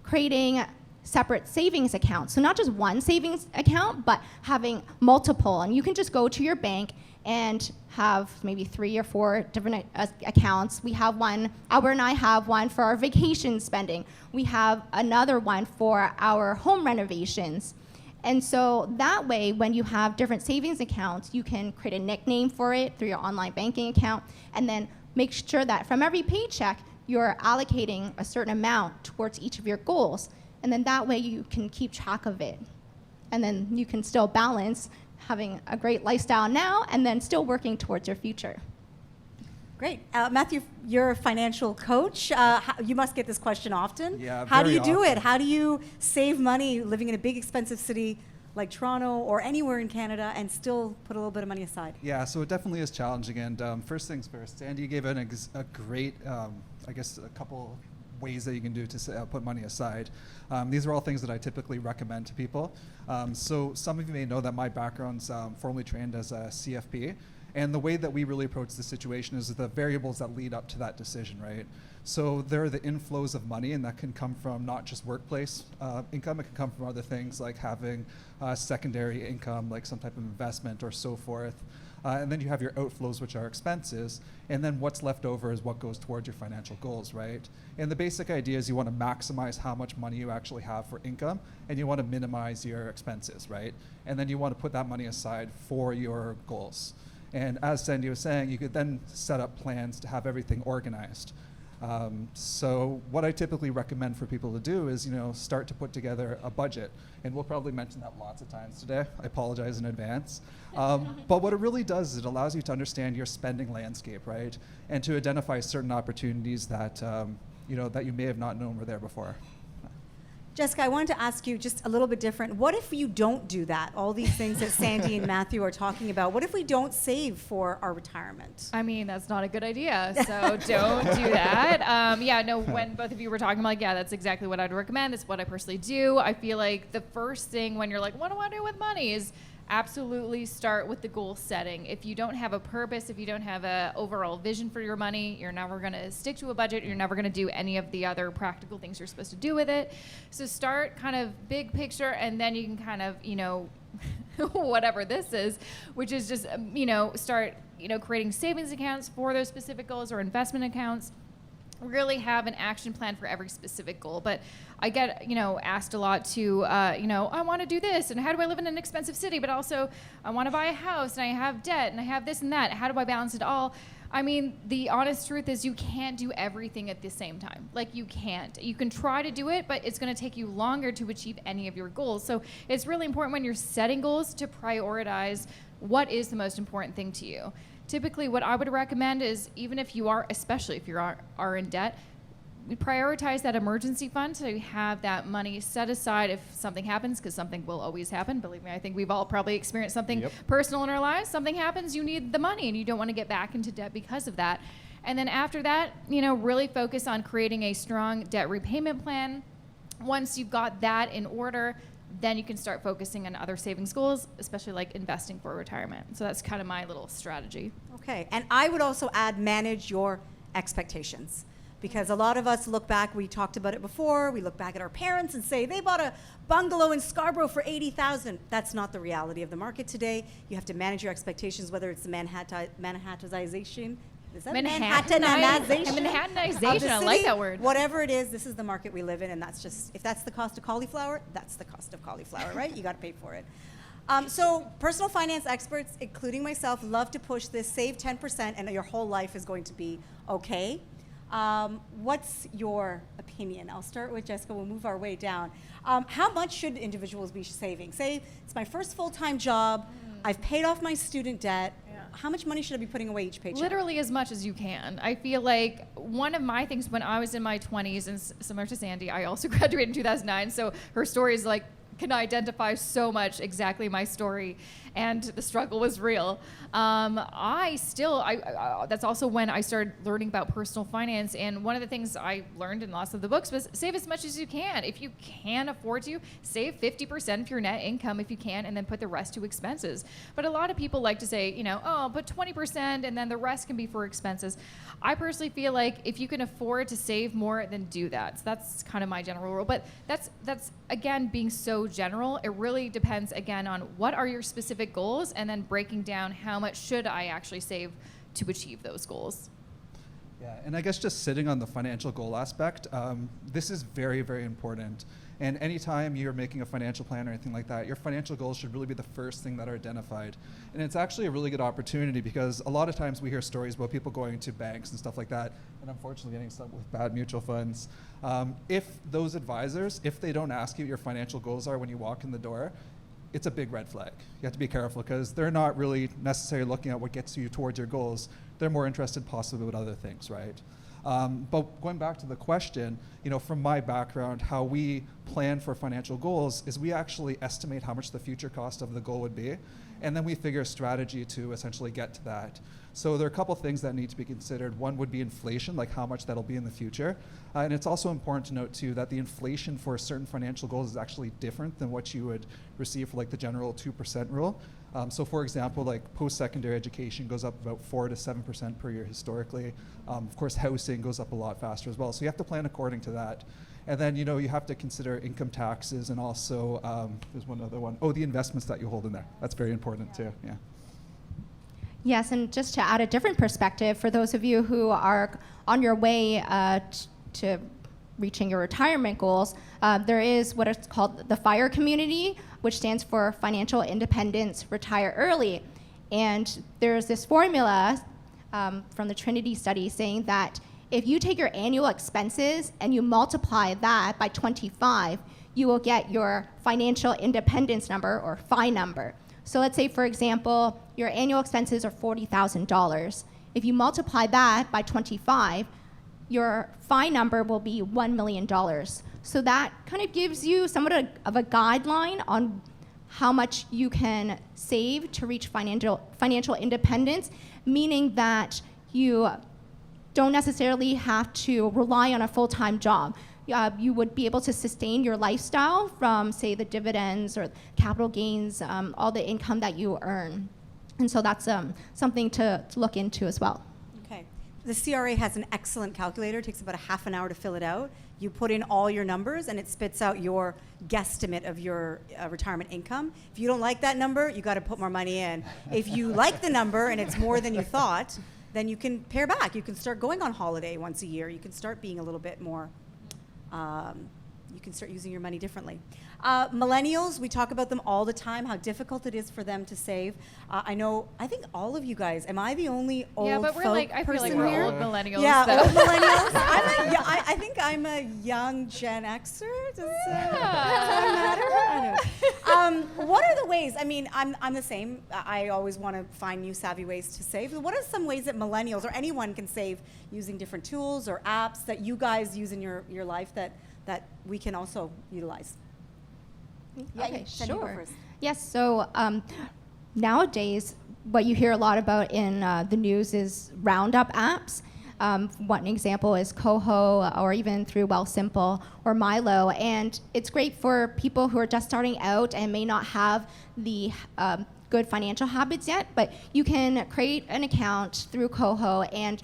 creating separate savings accounts. So not just one savings account, but having multiple. And you can just go to your bank and have maybe 3 or 4 different accounts. We have one, Albert and I have one for our vacation spending. We have another one for our home renovations. And so that way, when you have different savings accounts, you can create a nickname for it through your online banking account, and then make sure that from every paycheck, you're allocating a certain amount towards each of your goals. And then that way you can keep track of it. And then you can still balance having a great lifestyle now and then still working towards your future. Great. Matthew, you're a financial coach. You must get this question often. Yeah, How do very you do often. it? How do you save money living in a big, expensive city like Toronto or anywhere in Canada and still put a little bit of money aside? Yeah, so it definitely is challenging. And first things first, Sandy gave a great, I guess, a couple ways that you can do to put money aside. These are all things that I typically recommend to people. So some of you may know that my background's formally trained as a CFP. And the way that we really approach the situation is the variables that lead up to that decision, right? So there are the inflows of money, and that can come from not just workplace income, it can come from other things like having secondary income, like some type of investment or so forth. And then you have your outflows, which are expenses, and then what's left over is what goes towards your financial goals, right? And the basic idea is you want to maximize how much money you actually have for income, and you want to minimize your expenses, right? And then you want to put that money aside for your goals. And as Sandy was saying, you could then set up plans to have everything organized. So what I typically recommend for people to do is, start to put together a budget. And we'll probably mention that lots of times today. I apologize in advance. But what it really does is it allows you to understand your spending landscape, right? And to identify certain opportunities that, that you may have not known were there before. Jessica, I wanted to ask you just a little bit different. What if you don't do that? All these things that Sandy and Matthew are talking about. What if we don't save for our retirement? I mean, that's not a good idea. So don't do that. When both of you were talking, I'm like, yeah, that's exactly what I'd recommend. That's what I personally do. I feel like the first thing when you're like, what do I do with money is absolutely start with the goal setting. If you don't have a purpose, if you don't have an overall vision for your money, you're never going to stick to a budget. You're never going to do any of the other practical things you're supposed to do with it. So start kind of big picture, and then you can kind of, whatever this is, which is just, start, creating savings accounts for those specific goals or investment accounts. Really have an action plan for every specific goal. But I get, asked a lot to, I want to do this, and how do I live in an expensive city, but also I want to buy a house, and I have debt, and I have this and that. How do I balance it all? I mean, the honest truth is you can't do everything at the same time. Like, you can't. You can try to do it, but it's going to take you longer to achieve any of your goals. So it's really important when you're setting goals to prioritize what is the most important thing to you. Typically, what I would recommend is, even if you are, especially if you are in debt, we prioritize that emergency fund so you have that money set aside if something happens, because something will always happen. Believe me, I think we've all probably experienced something personal in our lives. Something happens, you need the money, and you don't want to get back into debt because of that. And then after that, really focus on creating a strong debt repayment plan. Once you've got that in order, then you can start focusing on other savings goals, especially like investing for retirement. So that's kind of my little strategy. Okay, and I would also add manage your expectations. Because a lot of us look back, we talked about it before, we look back at our parents and say, they bought a bungalow in Scarborough for $80,000. That's not the reality of the market today. You have to manage your expectations, whether it's the Manhattanization. Is that Manhattanization? Manhattanization, I like that word. Whatever it is, this is the market we live in, and that's just, if that's the cost of cauliflower, that's the cost of cauliflower, right? You got to pay for it. So personal finance experts, including myself, love to push this, save 10% and your whole life is going to be okay. What's your opinion? I'll start with Jessica, we'll move our way down. How much should individuals be saving? Say it's my first full-time job, I've paid off my student debt. How much money should I be putting away each paycheck? Literally as much as you can. I feel like one of my things when I was in my 20s, and similar to Sandy, I also graduated in 2009, so her story is like, can identify so much exactly my story, and the struggle was real. That's also when I started learning about personal finance, and one of the things I learned in lots of the books was save as much as you can. If you can afford to, save 50% of your net income if you can, and then put the rest to expenses. But a lot of people like to say, put 20% and then the rest can be for expenses. I personally feel like if you can afford to save more, then do that. So that's kind of my general rule. But that's again, being so general. It really depends, again, on what are your specific goals, and then breaking down how much should I actually save to achieve those goals. Yeah, and I guess just sitting on the financial goal aspect, this is very, very important. And anytime you're making a financial plan or anything like that, your financial goals should really be the first thing that are identified. And it's actually a really good opportunity because a lot of times we hear stories about people going to banks and stuff like that, and unfortunately getting stuck with bad mutual funds. If those advisors, if they don't ask you what your financial goals are when you walk in the door, it's a big red flag. You have to be careful because they're not really necessarily looking at what gets you towards your goals. They're more interested possibly with other things, right? But going back to the question, from my background, how we plan for financial goals is we actually estimate how much the future cost of the goal would be, and then we figure a strategy to essentially get to that. So there are a couple things that need to be considered. One would be inflation, like how much that'll be in the future. And it's also important to note too that the inflation for certain financial goals is actually different than what you would receive for like the general 2% rule. So for example, like post-secondary education goes up about 4 to 7% per year historically. Of course, housing goes up a lot faster as well. So you have to plan according to that. And then, you have to consider income taxes and also, there's one other one. Oh, the investments that you hold in there. That's very important too, yeah. Yes, and just to add a different perspective, for those of you who are on your way to reaching your retirement goals, there is what is called the FIRE community, which stands for Financial Independence Retire Early. And there's this formula from the Trinity study saying that if you take your annual expenses and you multiply that by 25, you will get your financial independence number, or FI number. So let's say, for example, your annual expenses are $40,000. If you multiply that by 25, your FI number will be $1 million. So that kind of gives you somewhat of a guideline on how much you can save to reach financial independence, meaning that you don't necessarily have to rely on a full-time job. You would be able to sustain your lifestyle from, say, the dividends or capital gains, all the income that you earn. And so that's something to look into as well. Okay. The CRA has an excellent calculator. It takes about a half an hour to fill it out. You put in all your numbers, and it spits out your guesstimate of your retirement income. If you don't like that number, you got to put more money in. If you like the number and it's more than you thought, then you can pare back. You can start going on holiday once a year. You can start being a little bit more you can start using your money differently. Millennials, we talk about them all the time, how difficult it is for them to save. I think all of you guys, am I the only old Yeah, but we're like, I feel like we're here? old millennials. Yeah, so. old millennials. I think I'm a young Gen Xer. Does that matter? I don't know. What are the ways? I mean, I'm the same. I always want to find new savvy ways to save. What are some ways that millennials or anyone can save using different tools or apps that you guys use in your life that we can also utilize? Okay, Sandy, go sure. first. Yes, so nowadays, what you hear a lot about in the news is roundup apps. One example is Coho, or even through Wealthsimple or Milo. And it's great for people who are just starting out and may not have the good financial habits yet, but you can create an account through Coho, and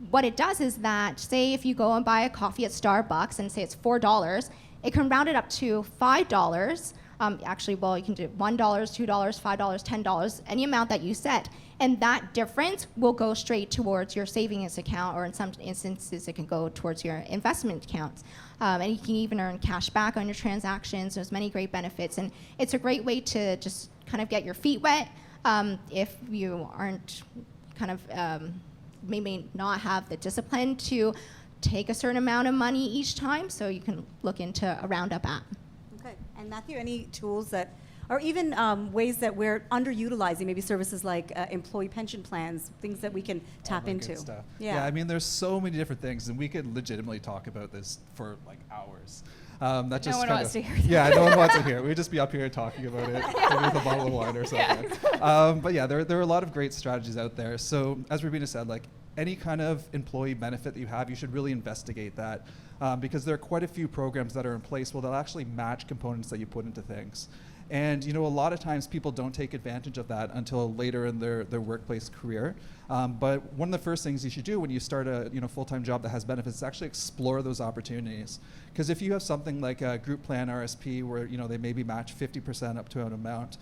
what it does is that, say if you go and buy a coffee at Starbucks and say it's $4, it can round it up to $5. Actually, well, you can do $1, $2, $5, $10, any amount that you set. And that difference will go straight towards your savings account, or in some instances, it can go towards your investment accounts. And you can even earn cash back on your transactions. There's many great benefits. And it's a great way to just kind of get your feet wet. If you aren't kind of maybe not have the discipline to take a certain amount of money each time, so you can look into a Roundup app. Okay. And Matthew, any tools that, or even ways that we're underutilizing, maybe services like employee pension plans, things that we can tap All that into? good stuff. Yeah. I mean, there's so many different things, and we could legitimately talk about this for like hours. That just one kind wants of, to hear that. Yeah, no one wants to hear it. We'd just be up here talking about it maybe with a bottle of wine or something. But yeah, there are a lot of great strategies out there. So as Rubina said, like any kind of employee benefit that you have, you should really investigate that because there are quite a few programs that are in place where they'll actually match components that you put into things. And you know, a lot of times people don't take advantage of that until later in their workplace career. But one of the first things you should do when you start a full-time job that has benefits is actually explore those opportunities. Because if you have something like a group plan RSP where they maybe match 50% up to an amount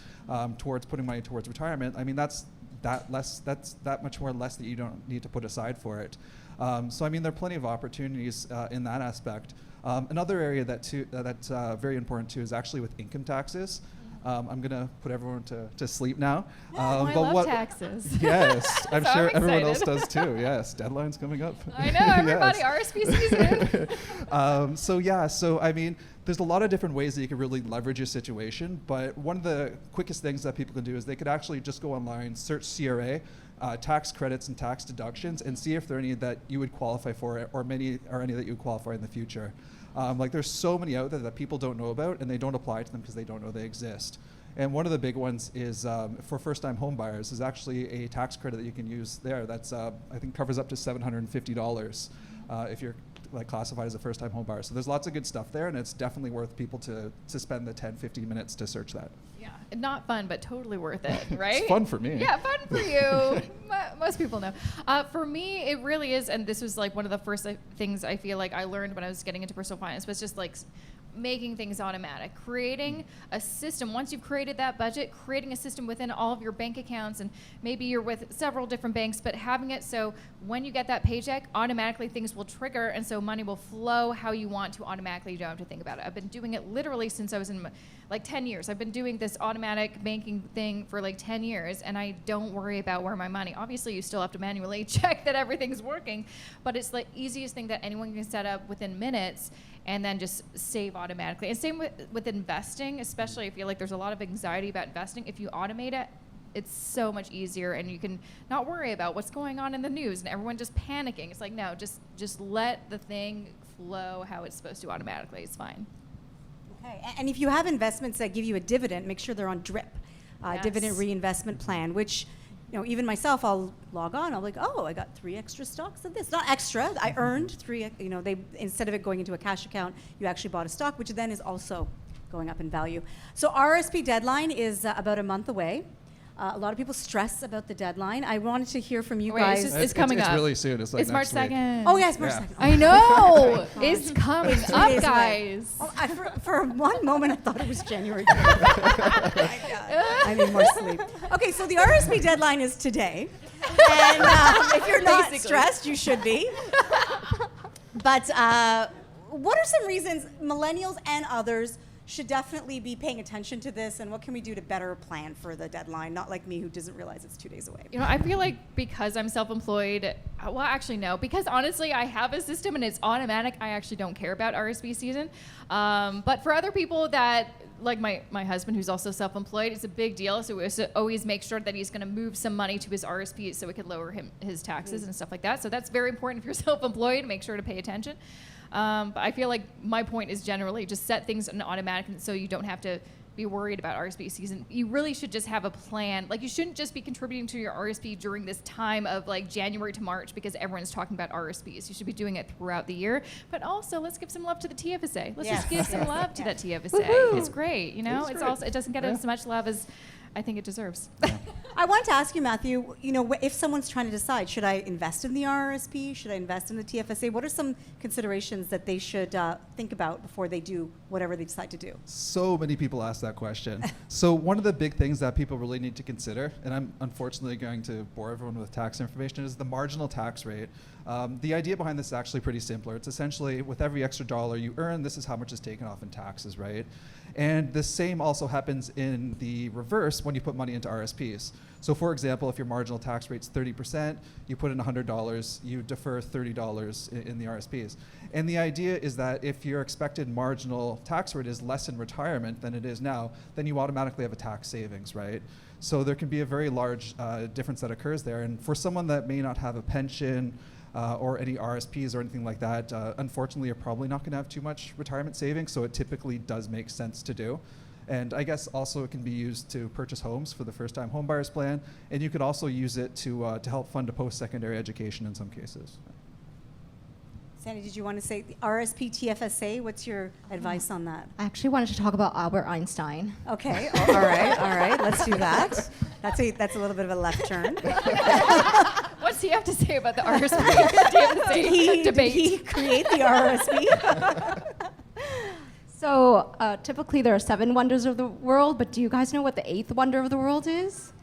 towards putting money towards retirement, I mean that's that much more less that you don't need to put aside for it. So I mean there are plenty of opportunities in that aspect. Another area that's very important too is actually with income taxes. I'm gonna put everyone to sleep now. I love taxes. Yes, I'm So sure I'm everyone else excited. does too. Yes, deadline's coming up. I know, everybody, Yes. RSP season. So I mean, there's a lot of different ways that you can really leverage your situation, but one of the quickest things that people can do is they could actually just go online, search CRA, tax credits and tax deductions, and see if there are any that you would qualify for, or any that you would qualify in the future. Like there's so many out there that people don't know about, and they don't apply to them because they don't know they exist. And one of the big ones is for first-time home buyers is actually a tax credit that you can use there. That's I think covers up to $750 if you're like classified as a first-time home buyer. So there's lots of good stuff there, and it's definitely worth people to spend the 10-15 minutes to search that. Yeah, not fun, but totally worth it, right? It's fun for me. Yeah, fun for you. Most people know. For me, it really is, and this was like one of the first things I feel like I learned when I was getting into personal finance, was just like making things automatic, creating a system. Once you've created that budget, creating a system within all of your bank accounts, and maybe you're with several different banks, but having it so when you get that paycheck, automatically things will trigger, and so money will flow how you want to automatically. You don't have to think about it. I've been doing it literally since I was in like 10 years. I've been doing this automatic banking thing for like 10 years, and I don't worry about where my money. Obviously, you still have to manually check that everything's working, but it's the easiest thing that anyone can set up within minutes, and then just save automatically. And same with investing, especially I feel like there's a lot of anxiety about investing. If you automate it, it's so much easier, and you can not worry about what's going on in the news and everyone just panicking. It's like, no, just let the thing flow how it's supposed to automatically. It's fine. Okay. And if you have investments that give you a dividend, make sure they're on DRIP, Yes. dividend reinvestment plan, which, even myself, I'll log on. I'll be like, oh, I got 3 extra stocks of this. Not extra. I earned 3. They, instead of it going into a cash account, you actually bought a stock, which then is also going up in value. So RSP deadline is about a month away. A lot of people stress about the deadline. I wanted to hear from you Wait, guys. it's coming It's up. really soon. It's like It's March next week. 2nd. Oh, yes, March Yeah. 2nd. I know. Oh my It's God. coming 2 up, days away. guys. Oh, for one moment, I thought it was January 3rd. I need more sleep. Okay, so the RSP deadline is today. And if you're not Basically. stressed, you should be. But what are some reasons millennials and others should definitely be paying attention to this, and what can we do to better plan for the deadline? Not like me, who doesn't realize it's 2 days away. I feel like because I'm self-employed, well, actually no, because honestly I have a system and it's automatic. I actually don't care about RSP season. But for other people that, like my husband who's also self-employed, it's a big deal. So we always make sure that he's going to move some money to his RSP so we could lower his taxes and stuff like that. So that's very important if you're self-employed. Make sure to pay attention. But I feel like my point is generally just set things in automatic so you don't have to be worried about RSP season. You really should just have a plan. Like, you shouldn't just be contributing to your RSP during this time of like January to March because everyone's talking about RSPs. You should be doing it throughout the year. But also, let's give some love to the TFSA. Let's just give some love to that TFSA. Woohoo. It's great, It's great. It doesn't get as much love as I think it deserves. I want to ask you, Matthew, if someone's trying to decide, should I invest in the RRSP? Should I invest in the TFSA? What are some considerations that they should think about before they do whatever they decide to do? So many people ask that question. So one of the big things that people really need to consider, and I'm unfortunately going to bore everyone with tax information, is the marginal tax rate. The idea behind this is actually pretty simpler. It's essentially with every extra dollar you earn, this is how much is taken off in taxes, right? And the same also happens in the reverse when you put money into RSPs. So for example, if your marginal tax rate's 30%, you put in $100, you defer $30 in the RSPs. And the idea is that if your expected marginal tax rate is less in retirement than it is now, then you automatically have a tax savings, right? So there can be a very large difference that occurs there. And for someone that may not have a pension or any RSPs or anything like that, unfortunately, you're probably not going to have too much retirement savings, so it typically does make sense to do. And I guess also it can be used to purchase homes for the first-time home buyers plan, and you could also use it to help fund a post-secondary education in some cases. Sandy, did you want to say the RSP TFSA? What's your advice on that? I actually wanted to talk about Albert Einstein. Okay, all right, let's do that. That's a little bit of a left turn. What does he have to say about the RSP debate? Did he create the RSP? So typically there are 7 wonders of the world, but do you guys know what the 8th wonder of the world is?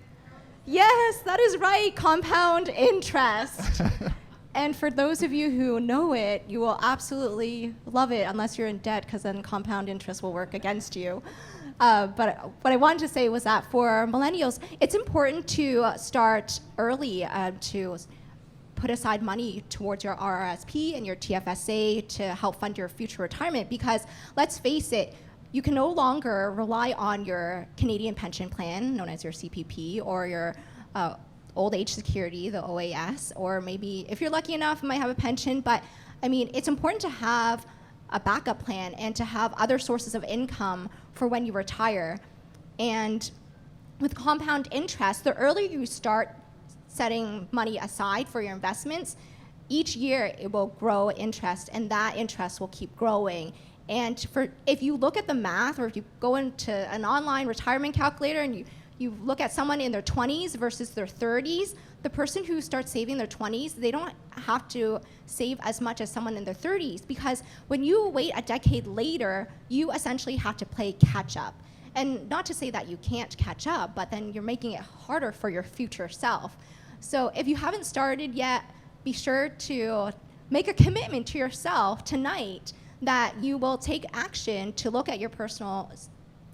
Yes, that is right, compound interest. And for those of you who know it, you will absolutely love it, unless you're in debt, because then compound interest will work against you. But what I wanted to say was that for millennials, it's important to start early to put aside money towards your RRSP and your TFSA to help fund your future retirement, because let's face it, you can no longer rely on your Canadian pension plan, known as your CPP, or your old age security, the OAS, or maybe if you're lucky enough, you might have a pension. But I mean, it's important to have a backup plan and to have other sources of income for when you retire. And with compound interest, the earlier you start setting money aside for your investments, each year it will grow interest, and that interest will keep growing. And if you look at the math, or if you go into an online retirement calculator and you look at someone in their 20s versus their 30s, the person who starts saving their 20s, they don't have to save as much as someone in their 30s, because when you wait a decade later, you essentially have to play catch up. And not to say that you can't catch up, but then you're making it harder for your future self. So if you haven't started yet, be sure to make a commitment to yourself tonight that you will take action to look at your personal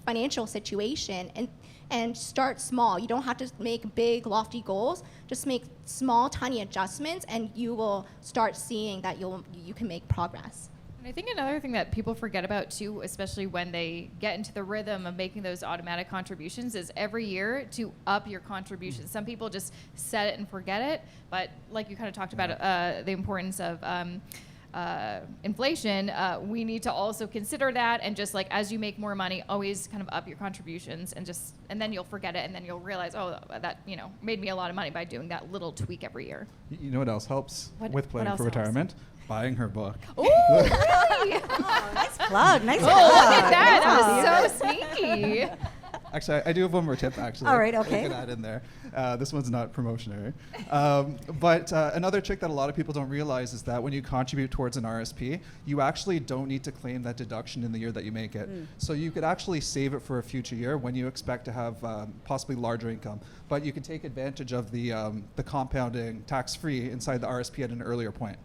financial situation and start small. You don't have to make big, lofty goals. Just make small, tiny adjustments, and you will start seeing that you can make progress. And I think another thing that people forget about too, especially when they get into the rhythm of making those automatic contributions, is every year to up your contributions. Some people just set it and forget it, but like you kind of talked about the importance of inflation, we need to also consider that, and just like as you make more money, always kind of up your contributions, and then you'll forget it, and then you'll realize, oh, that made me a lot of money by doing that little tweak every year. You know what else helps with planning for retirement? Buying her book. Ooh, really? Oh, nice plug. Nice plug. Oh, look at that. That was so sneaky. Actually, I do have one more tip, actually. All right, okay. We can add in there. This one's not promotionary. But another trick that a lot of people don't realize is that when you contribute towards an RSP, you actually don't need to claim that deduction in the year that you make it. So you could actually save it for a future year when you expect to have possibly larger income. But you can take advantage of the compounding tax-free inside the RSP at an earlier point.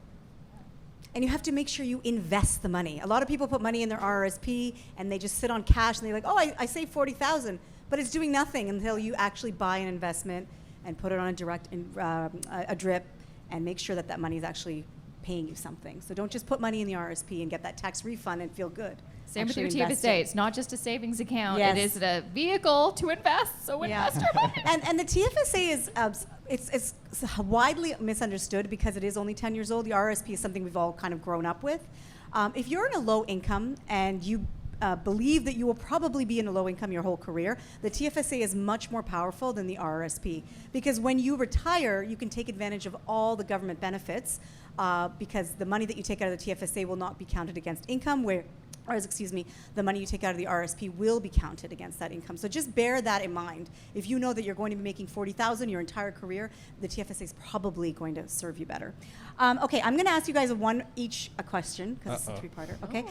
And you have to make sure you invest the money. A lot of people put money in their RRSP and they just sit on cash and they're like, oh, I saved $40,000, but it's doing nothing until you actually buy an investment and put it on a drip and make sure that money is actually paying you something. So don't just put money in the RRSP and get that tax refund and feel good. Same with Actually your invest TFSA. it. It's not just a savings account. Yes. It is a vehicle to invest. So invest your money. And the TFSA is it's widely misunderstood because it is only 10 years old. The RRSP is something we've all kind of grown up with. If you're in a low income and you believe that you will probably be in a low income your whole career, the TFSA is much more powerful than the RRSP, because when you retire, you can take advantage of all the government benefits because the money that you take out of the TFSA will not be counted against income, or excuse me, the money you take out of the RSP will be counted against that income. So just bear that in mind. If you know that you're going to be making $40,000 your entire career, the TFSA is probably going to serve you better. Okay, I'm going to ask you guys a question, because it's a three-parter. Okay,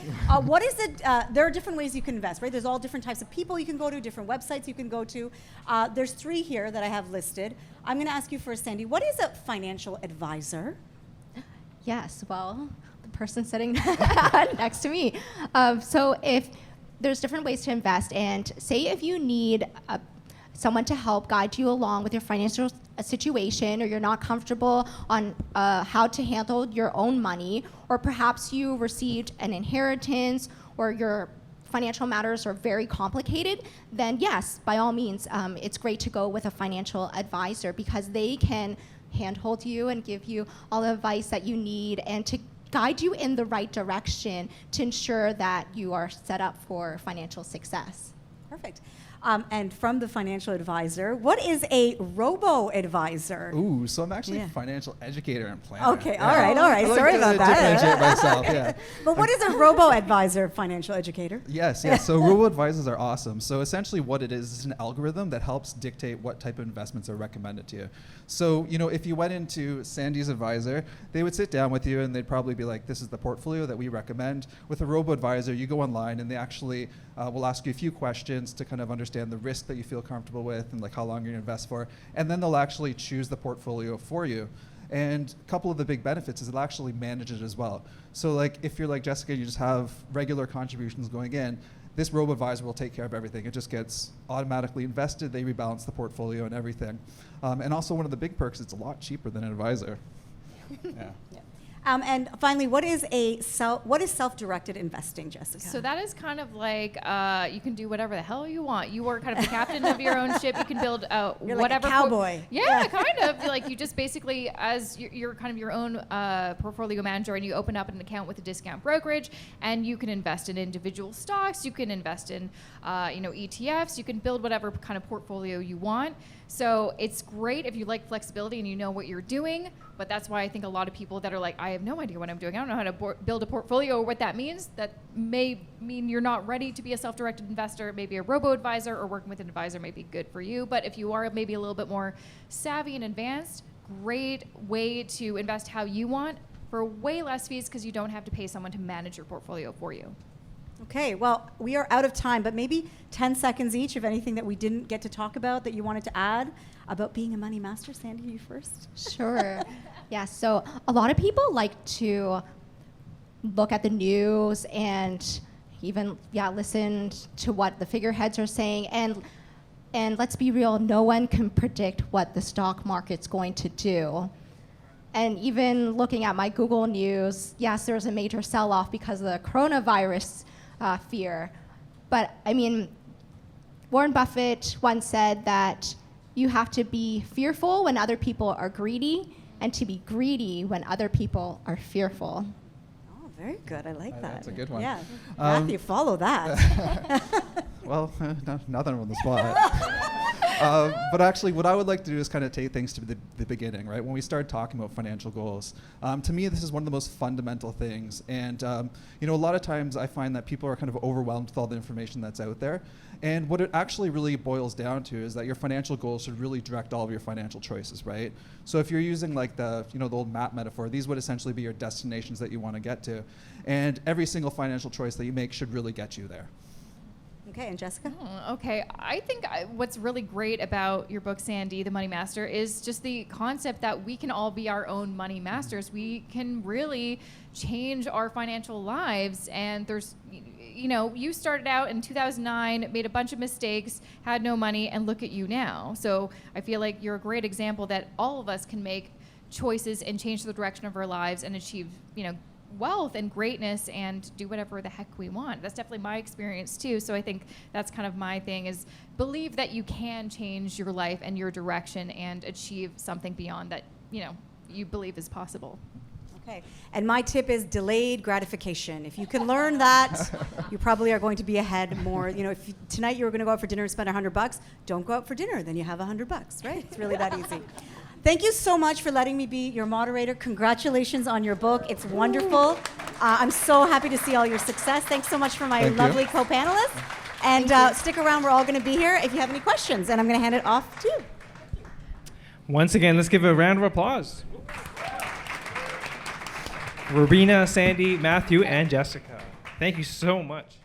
what is it? There are different ways you can invest, right? There's all different types of people you can go to, different websites you can go to. There's 3 here that I have listed. I'm going to ask you first, Sandy. What is a financial advisor? Yes, well, the person sitting next to me. So if there's different ways to invest, and say if you need someone to help guide you along with your financial situation, or you're not comfortable on how to handle your own money, or perhaps you received an inheritance, or your financial matters are very complicated, then yes, by all means, it's great to go with a financial advisor, because they can handhold you and give you all the advice that you need and to guide you in the right direction to ensure that you are set up for financial success. Perfect. And from the financial advisor, what is a robo-advisor? Ooh, so I'm actually a financial educator and planner. Okay, all right. Sorry about that. Differentiate myself, yeah. But what is a robo-advisor, financial educator? Yes. So robo-advisors are awesome. So essentially what it is an algorithm that helps dictate what type of investments are recommended to you. So, if you went into Sandy's advisor, they would sit down with you and they'd probably be like, this is the portfolio that we recommend. With a robo-advisor, you go online and they actually will ask you a few questions to kind of understand the risk that you feel comfortable with and like how long you're going to invest for. And then they'll actually choose the portfolio for you. And a couple of the big benefits is it'll actually manage it as well. So like if you're like Jessica, you just have regular contributions going in, this robo-advisor will take care of everything. It just gets automatically invested. They rebalance the portfolio and everything. And also one of the big perks, it's a lot cheaper than an advisor. Yeah. And finally, what is self-directed investing, Jessica? So that is kind of like you can do whatever the hell you want. You are kind of the captain of your own ship. You can build You're whatever. Like a cowboy. Yeah, kind of. Like you just basically, as you're kind of your own portfolio manager, and you open up an account with a discount brokerage, and you can invest in individual stocks. You can invest in ETFs. You can build whatever kind of portfolio you want. So it's great if you like flexibility and you know what you're doing, but that's why I think a lot of people that are like, I have no idea what I'm doing. I don't know how to build a portfolio or what that means. That may mean you're not ready to be a self-directed investor. Maybe a robo-advisor or working with an advisor may be good for you. But if you are maybe a little bit more savvy and advanced, great way to invest how you want for way less fees because you don't have to pay someone to manage your portfolio for you. Okay, well, we are out of time, but maybe 10 seconds each of anything that we didn't get to talk about that you wanted to add about being a money master. Sandy, you first. Sure. Yeah, so a lot of people like to look at the news and even listen to what the figureheads are saying. And let's be real, no one can predict what the stock market's going to do. And even looking at my Google News, yes, there's a major sell-off because of the coronavirus fear. But I mean, Warren Buffett once said that you have to be fearful when other people are greedy and to be greedy when other people are fearful. Oh, very good. I like that. That's a good one. Yeah. Matthew, follow that. Well, now that I'm on the spot. But actually, what I would like to do is kind of take things to the beginning, right? When we start talking about financial goals, to me, this is one of the most fundamental things. And a lot of times I find that people are kind of overwhelmed with all the information that's out there. And what it actually really boils down to is that your financial goals should really direct all of your financial choices, right? So if you're using like the old map metaphor, these would essentially be your destinations that you want to get to. And every single financial choice that you make should really get you there. Okay, and Jessica? Okay, I think what's really great about your book, Sandy, The Money Master, is just the concept that we can all be our own money masters. We can really change our financial lives. And there's, you started out in 2009, made a bunch of mistakes, had no money, and look at you now. So I feel like you're a great example that all of us can make choices and change the direction of our lives and achieve, wealth and greatness and do whatever the heck we want. That's definitely my experience too. So I think that's kind of my thing is believe that you can change your life and your direction and achieve something beyond that, you believe is possible. Okay, and my tip is delayed gratification. If you can learn that, you probably are going to be ahead more. If tonight you were going to go out for dinner and spend $100, don't go out for dinner, then you have $100, right? It's really that easy. Thank you so much for letting me be your moderator. Congratulations on your book. It's wonderful. I'm so happy to see all your success. Thanks so much for my Thank you. lovely co-panelists. And stick around. We're all going to be here if you have any questions. And I'm going to hand it off to you. Once again, let's give a round of applause. Rubina, Sandy, Matthew, and Jessica. Thank you so much.